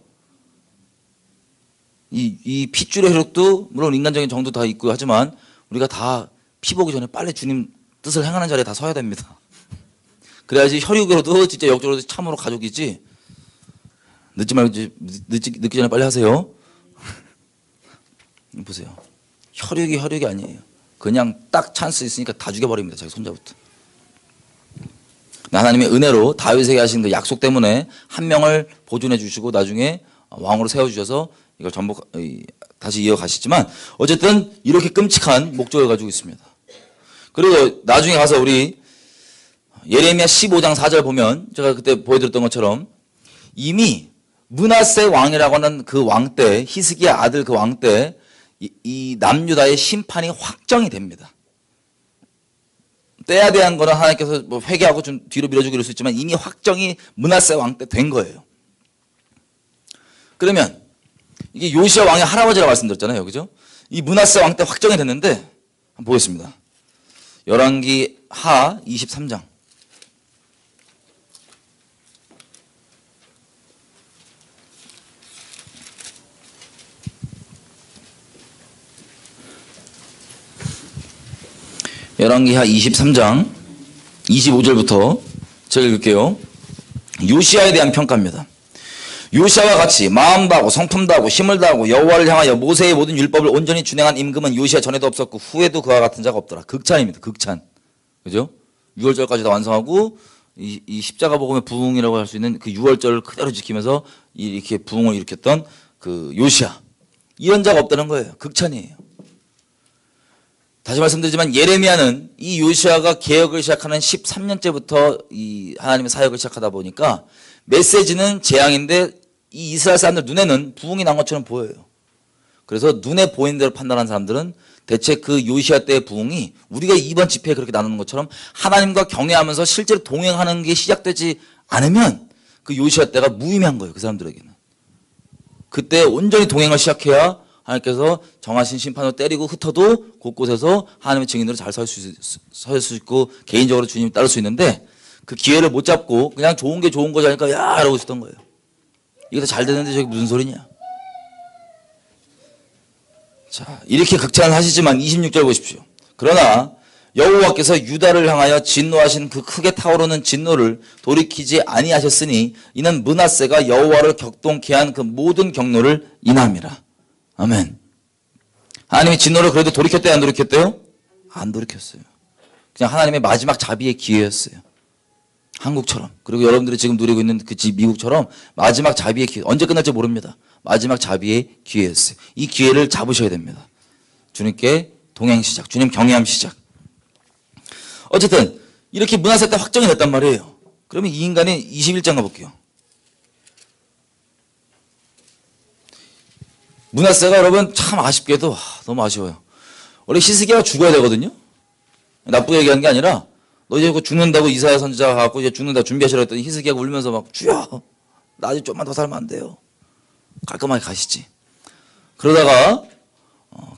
이 핏줄의 혈육도 물론 인간적인 정도 다 있고 하지만 우리가 다 피 보기 전에 빨리 주님 뜻을 행하는 자리에 다 서야 됩니다. 그래야지 혈육으로도 진짜 역적으로 참으로 가족이지. 늦지 말고 늦기 전에 빨리 하세요. 보세요. 혈육이 아니에요. 그냥 딱 찬스 있으니까 다 죽여버립니다. 자기 손자부터. 하나님의 은혜로 다윗에게 하신 그 약속 때문에 한 명을 보존해 주시고 나중에 왕으로 세워주셔서 이걸 전부 다시 이어가시지만 어쨌든 이렇게 끔찍한 목적을 가지고 있습니다. 그리고 나중에 가서 우리 예레미야 15장 4절 보면 제가 그때 보여드렸던 것처럼 이미 므낫세 왕이라고 하는 그 왕 때, 히스기야 아들 그 왕 때 이 남유다의 심판이 확정이 됩니다. 때에 대한 거는 하나님께서 뭐 회개하고 좀 뒤로 밀어주고 이럴 수 있지만 이미 확정이 므낫세 왕 때 된 거예요. 그러면 이게 요시야 왕의 할아버지라고 말씀드렸잖아요. 그죠? 이 므낫세 왕 때 확정이 됐는데 한번 보겠습니다. 열왕기 하 23장. 열왕기하 23장 25절부터 제가 읽을게요. 요시야에 대한 평가입니다. 요시야와 같이 마음도 하고 성품도 하고 힘을 다하고 여호와를 향하여 모세의 모든 율법을 온전히 준행한 임금은 요시야 전에도 없었고 후에도 그와 같은 자가 없더라. 극찬입니다. 극찬. 그죠? 6월절까지 다 완성하고 이 십자가 복음의 부흥이라고 할 수 있는 그 6월절을 그대로 지키면서 이렇게 부흥을 일으켰던 그 요시야. 이런 자가 없다는 거예요. 극찬이에요. 다시 말씀드리지만 예레미야는 이 요시야가 개혁을 시작하는 13년째부터 이 하나님의 사역을 시작하다 보니까 메시지는 재앙인데 이 이스라엘 사람들 눈에는 부흥이 난 것처럼 보여요. 그래서 눈에 보이는 대로 판단하는 사람들은 대체 그 요시야 때의 부흥이 우리가 이번 집회에 그렇게 나누는 것처럼 하나님과 경외하면서 실제로 동행하는 게 시작되지 않으면 그 요시야 때가 무의미한 거예요. 그 사람들에게는. 그때 온전히 동행을 시작해야 하나님께서 정하신 심판으로 때리고 흩어도 곳곳에서 하나님의 증인으로 잘 설 수 있고 개인적으로 주님 따를 수 있는데 그 기회를 못 잡고 그냥 좋은 게 좋은 거지 하니까 야 이러고 있었던 거예요. 이게 더 잘 되는데 저게 무슨 소리냐. 자, 이렇게 극찬을 하시지만 26절 보십시오. 그러나 여호와께서 유다를 향하여 진노하신 그 크게 타오르는 진노를 돌이키지 아니하셨으니 이는 므낫세가 여호와를 격동케 한 그 모든 경노를 인함이라. 아멘. 하나님이 진노를 그래도 돌이켰대요? 안 돌이켰대요? 안 돌이켰어요. 그냥 하나님의 마지막 자비의 기회였어요. 한국처럼. 그리고 여러분들이 지금 누리고 있는 그 미국처럼 마지막 자비의 기회. 언제 끝날지 모릅니다. 마지막 자비의 기회였어요. 이 기회를 잡으셔야 됩니다. 주님께 동행 시작. 주님 경외함 시작. 어쨌든 이렇게 므낫세 때 확정이 됐단 말이에요. 그러면 이 인간이 21장 가볼게요. 므낫세가 여러분 참 아쉽게도 너무 아쉬워요. 원래 히스기야가 죽어야 되거든요. 나쁘게 얘기하는 게 아니라 너 이제 죽는다고 이사야 선지자가 갖고 이제 죽는다 준비하시라 했더니 히스기야가 울면서 막 주여 나 아직 좀만 더 살면 안 돼요. 깔끔하게 가시지. 그러다가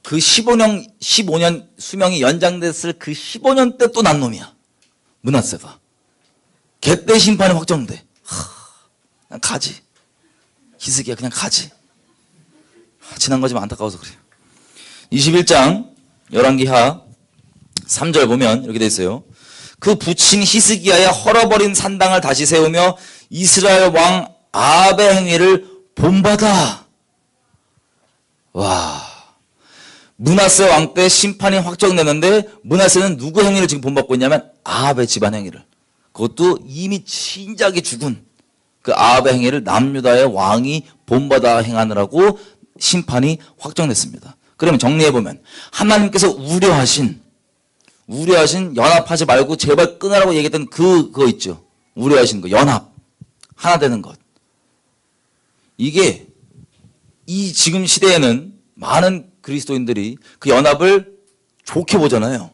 그 15년 수명이 연장됐을 그 15년 때 또 난 놈이야. 므낫세가. 걔때 심판이 확정돼. 그냥 가지. 히스기야 그냥 가지. 지난 거지만 안타까워서 그래요. 21장 열왕기하 3절 보면 이렇게 돼 있어요. 그 부친 히스기야의 헐어버린 산당을 다시 세우며 이스라엘 왕 아합의 행위를 본받아. 와, 므낫세 왕 때 심판이 확정되는데 므낫세는 누구 행위를 지금 본받고 있냐면 아합의 집안 행위를. 그것도 이미 진작에 죽은 그 아합의 행위를 남유다의 왕이 본받아 행하느라고 심판이 확정됐습니다. 그러면 정리해보면 하나님께서 우려하신 연합하지 말고 제발 끊으라고 얘기했던 그거 있죠. 우려하신 거, 연합. 하나 되는 것. 이게 이 지금 시대에는 많은 그리스도인들이 그 연합을 좋게 보잖아요.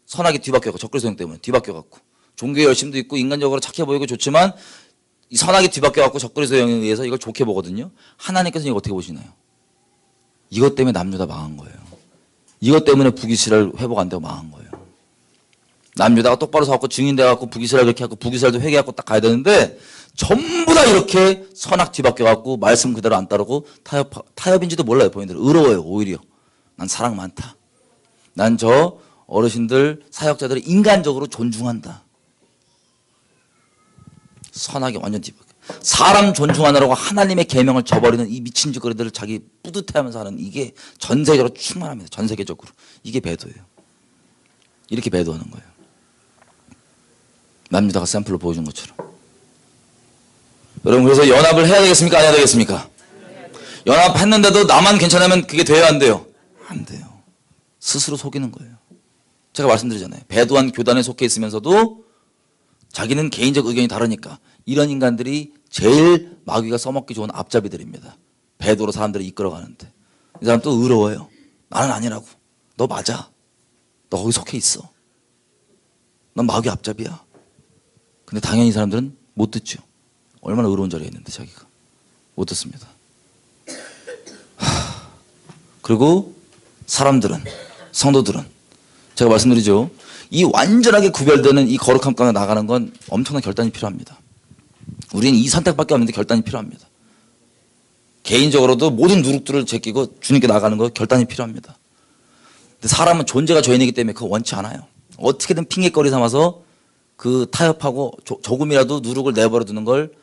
선하게 뒤바뀌어갖고, 적그리스도 형 때문에 뒤바뀌어갖고. 종교의 열심도 있고 인간적으로 착해 보이고 좋지만 이 선하게 뒤바뀌어갖고 적그리스도 형에 의해서 이걸 좋게 보거든요. 하나님께서는 이거 어떻게 보시나요? 이것 때문에 남유다 망한 거예요. 이것 때문에 북이스라엘 회복 안 되고 망한 거예요. 남유다가 똑바로 서갖고 증인돼갖고 북이스라엘 그렇게 하고 북이스라엘도 회개하고 딱 가야 되는데 전부 다 이렇게 선악 뒤바뀌어갖고 말씀 그대로 안 따르고 타협인지도 몰라요. 본인들 의로워요. 오히려 난 사랑 많다. 난 저 어르신들 사역자들을 인간적으로 존중한다. 선하게 완전 뒤바뀌어. 사람 존중하느라고 하나님의 계명을 저버리는 이 미친 짓거리들을 자기 뿌듯해하면서 하는 이게 전 세계적으로 충만합니다. 전 세계적으로. 이게 배도예요. 이렇게 배도하는 거예요. 남유다가 샘플로 보여준 것처럼. 여러분 그래서 연합을 해야 되겠습니까? 안 해야 되겠습니까? 연합했는데도 나만 괜찮으면 그게 돼야 안 돼요? 안 돼요. 스스로 속이는 거예요. 제가 말씀드리잖아요. 배도한 교단에 속해 있으면서도 자기는 개인적 의견이 다르니까 이런 인간들이 제일 마귀가 써먹기 좋은 앞잡이들입니다. 배도로 사람들을 이끌어가는데 이 사람 또 의로워요. 나는 아니라고. 너 맞아. 너 거기 속해 있어. 넌 마귀 앞잡이야. 근데 당연히 이 사람들은 못 듣죠. 얼마나 의로운 자리에 있는데 자기가 못 듣습니다. 그리고 사람들은, 성도들은 제가 말씀드리죠. 이 완전하게 구별되는 이 거룩함 가운데 나가는 건 엄청난 결단이 필요합니다. 우리는 이 선택밖에 없는데 결단이 필요합니다. 개인적으로도 모든 누룩들을 제끼고 주님께 나가는 거 결단이 필요합니다. 근데 사람은 존재가 죄인이기 때문에 그거 원치 않아요. 어떻게든 핑계거리 삼아서 그 타협하고 조금이라도 누룩을 내버려 두는 걸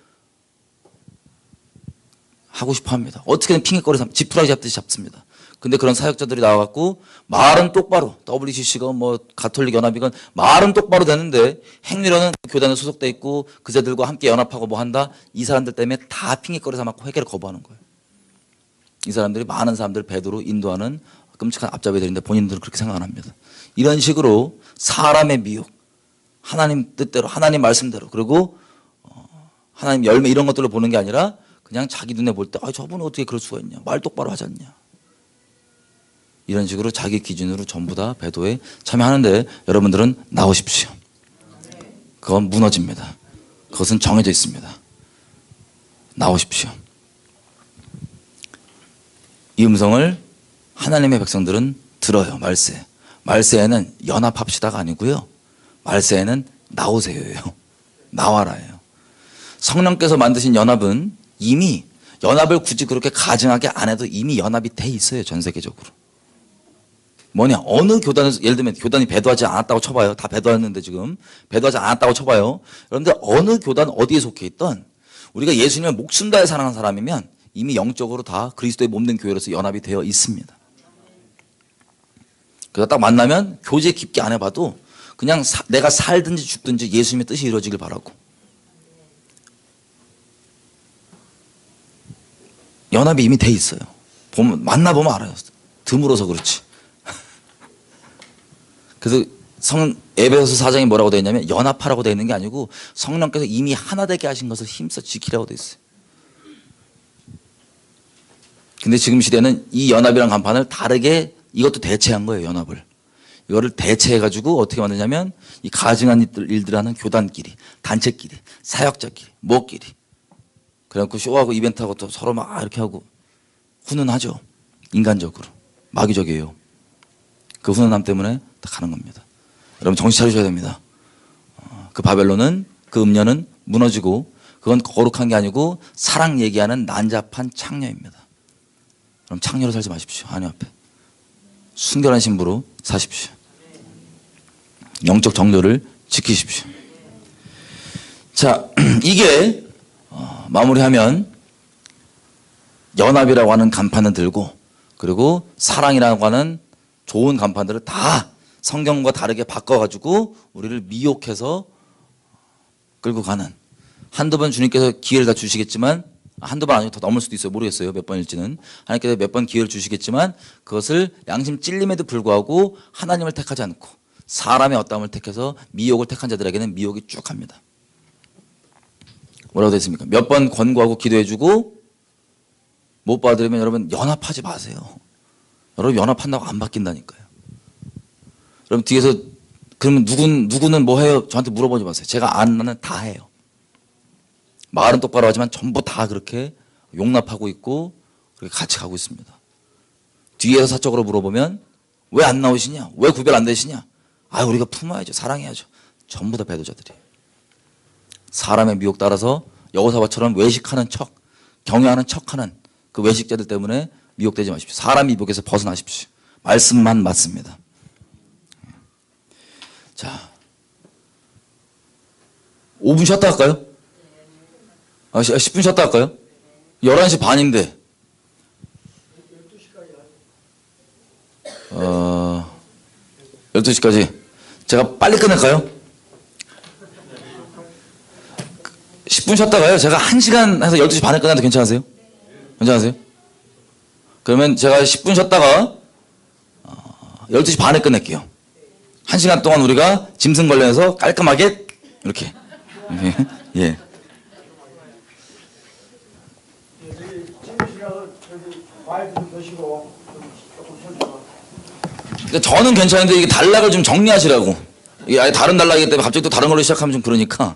하고 싶어 합니다. 어떻게든 핑계거리 삼아 지푸라기 잡듯이 잡습니다. 근데 그런 사역자들이 나와갖고 말은 똑바로 WCC건 뭐 가톨릭 연합이건 말은 똑바로 되는데 행위로는 교단에 소속돼 있고 그새들과 함께 연합하고 뭐 한다. 이 사람들 때문에 다 핑계거리 삼았고 회개를 거부하는 거예요. 이 사람들이 많은 사람들을 배도로 인도하는 끔찍한 앞잡이들인데 본인들은 그렇게 생각 안 합니다. 이런 식으로 사람의 미혹, 하나님 뜻대로 하나님 말씀대로 그리고 하나님 열매 이런 것들로 보는 게 아니라 그냥 자기 눈에 볼 때 저분은 어떻게 그럴 수가 있냐. 말 똑바로 하지 않냐. 이런 식으로 자기 기준으로 전부 다 배도에 참여하는데 여러분들은 나오십시오. 그건 무너집니다. 그것은 정해져 있습니다. 나오십시오. 이 음성을 하나님의 백성들은 들어요. 말세. 말세에는 연합합시다가 아니고요. 말세에는 나오세요예요. 나와라예요. 성령께서 만드신 연합은 이미 연합을 굳이 그렇게 가증하게 안 해도 이미 연합이 돼 있어요. 전 세계적으로. 뭐냐, 어느 교단에서, 예를 들면 교단이 배도하지 않았다고 쳐봐요. 다 배도했는데 지금. 배도하지 않았다고 쳐봐요. 여러분들 어느 교단 어디에 속해 있던 우리가 예수님을 목숨 다해 사랑하는 사람이면 이미 영적으로 다 그리스도의 몸된 교회로서 연합이 되어 있습니다. 그래서 딱 만나면 교제 깊게 안 해봐도 그냥 내가 살든지 죽든지 예수님의 뜻이 이루어지길 바라고. 연합이 이미 돼 있어요. 만나보면 알아요. 드물어서 그렇지. 그래서 에베소서 4장이 뭐라고 되어 있냐면 연합하라고 되어 있는 게 아니고 성령께서 이미 하나 되게 하신 것을 힘써 지키라고 되어 있어요. 근데 지금 시대는 이 연합이란 간판을 다르게 이것도 대체한 거예요. 연합을. 이거를 대체해가지고 어떻게 만드냐면 이 가증한 일들 하는 교단끼리, 단체끼리, 사역자끼리, 뭐끼리. 그래갖고 쇼하고 이벤트하고 또 서로 막 이렇게 하고 훈훈하죠. 인간적으로. 마귀적이에요. 그 훈훈함 때문에 다 가는 겁니다. 여러분 정신 차리셔야 됩니다. 그 바벨론은, 그 음녀는 무너지고 그건 거룩한 게 아니고 사랑 얘기하는 난잡한 창녀입니다. 그럼 창녀로 살지 마십시오. 하나님 앞에. 순결한 신부로 사십시오. 영적 정도를 지키십시오. 자, 이게 마무리하면 연합이라고 하는 간판을 들고 그리고 사랑이라고 하는 좋은 간판들을 다 성경과 다르게 바꿔가지고 우리를 미혹해서 끌고 가는, 한두 번 주님께서 기회를 다 주시겠지만, 한두 번 아니고 더 넘을 수도 있어요. 모르겠어요. 몇 번일지는. 하나님께서 몇 번 기회를 주시겠지만 그것을 양심 찔림에도 불구하고 하나님을 택하지 않고 사람의 어떠함을 택해서 미혹을 택한 자들에게는 미혹이 쭉 갑니다. 뭐라고 됐습니까? 몇 번 권고하고 기도해주고 못 받으려면 여러분 연합하지 마세요. 여러분 연합한다고 안 바뀐다니까요. 여러분 뒤에서 그러면 누구는 뭐 해요? 저한테 물어보지 마세요. 제가 아는 다 해요. 말은 똑바로 하지만 전부 다 그렇게 용납하고 있고 그렇게 같이 가고 있습니다. 뒤에서 사적으로 물어보면 왜 안 나오시냐? 왜 구별 안 되시냐? 아, 우리가 품어야죠. 사랑해야죠. 전부 다 배도자들이에요. 사람의 미혹 따라서 여호사밧처럼 외식하는 척, 경외하는 척하는 그 외식자들 때문에 미혹되지 마십시오. 사람 미혹에서 벗어나십시오. 말씀만 맞습니다. 자, 5분 쉬었다 할까요? 10분 쉬었다 할까요? 11시 반인데 12시까지 제가 빨리 끝낼까요? 10분 쉬었다가요. 제가 1시간 해서 12시 반에 끝나도 괜찮으세요? 괜찮으세요? 그러면 제가 10분 쉬었다가 12시 반에 끝낼게요. 1시간 동안 우리가 짐승 관련해서 깔끔하게 이렇게 예. 그러니까 저는 괜찮은데 이게 단락을 좀 정리하시라고. 이게 아예 다른 단락이기 때문에 갑자기 또 다른 걸로 시작하면 좀 그러니까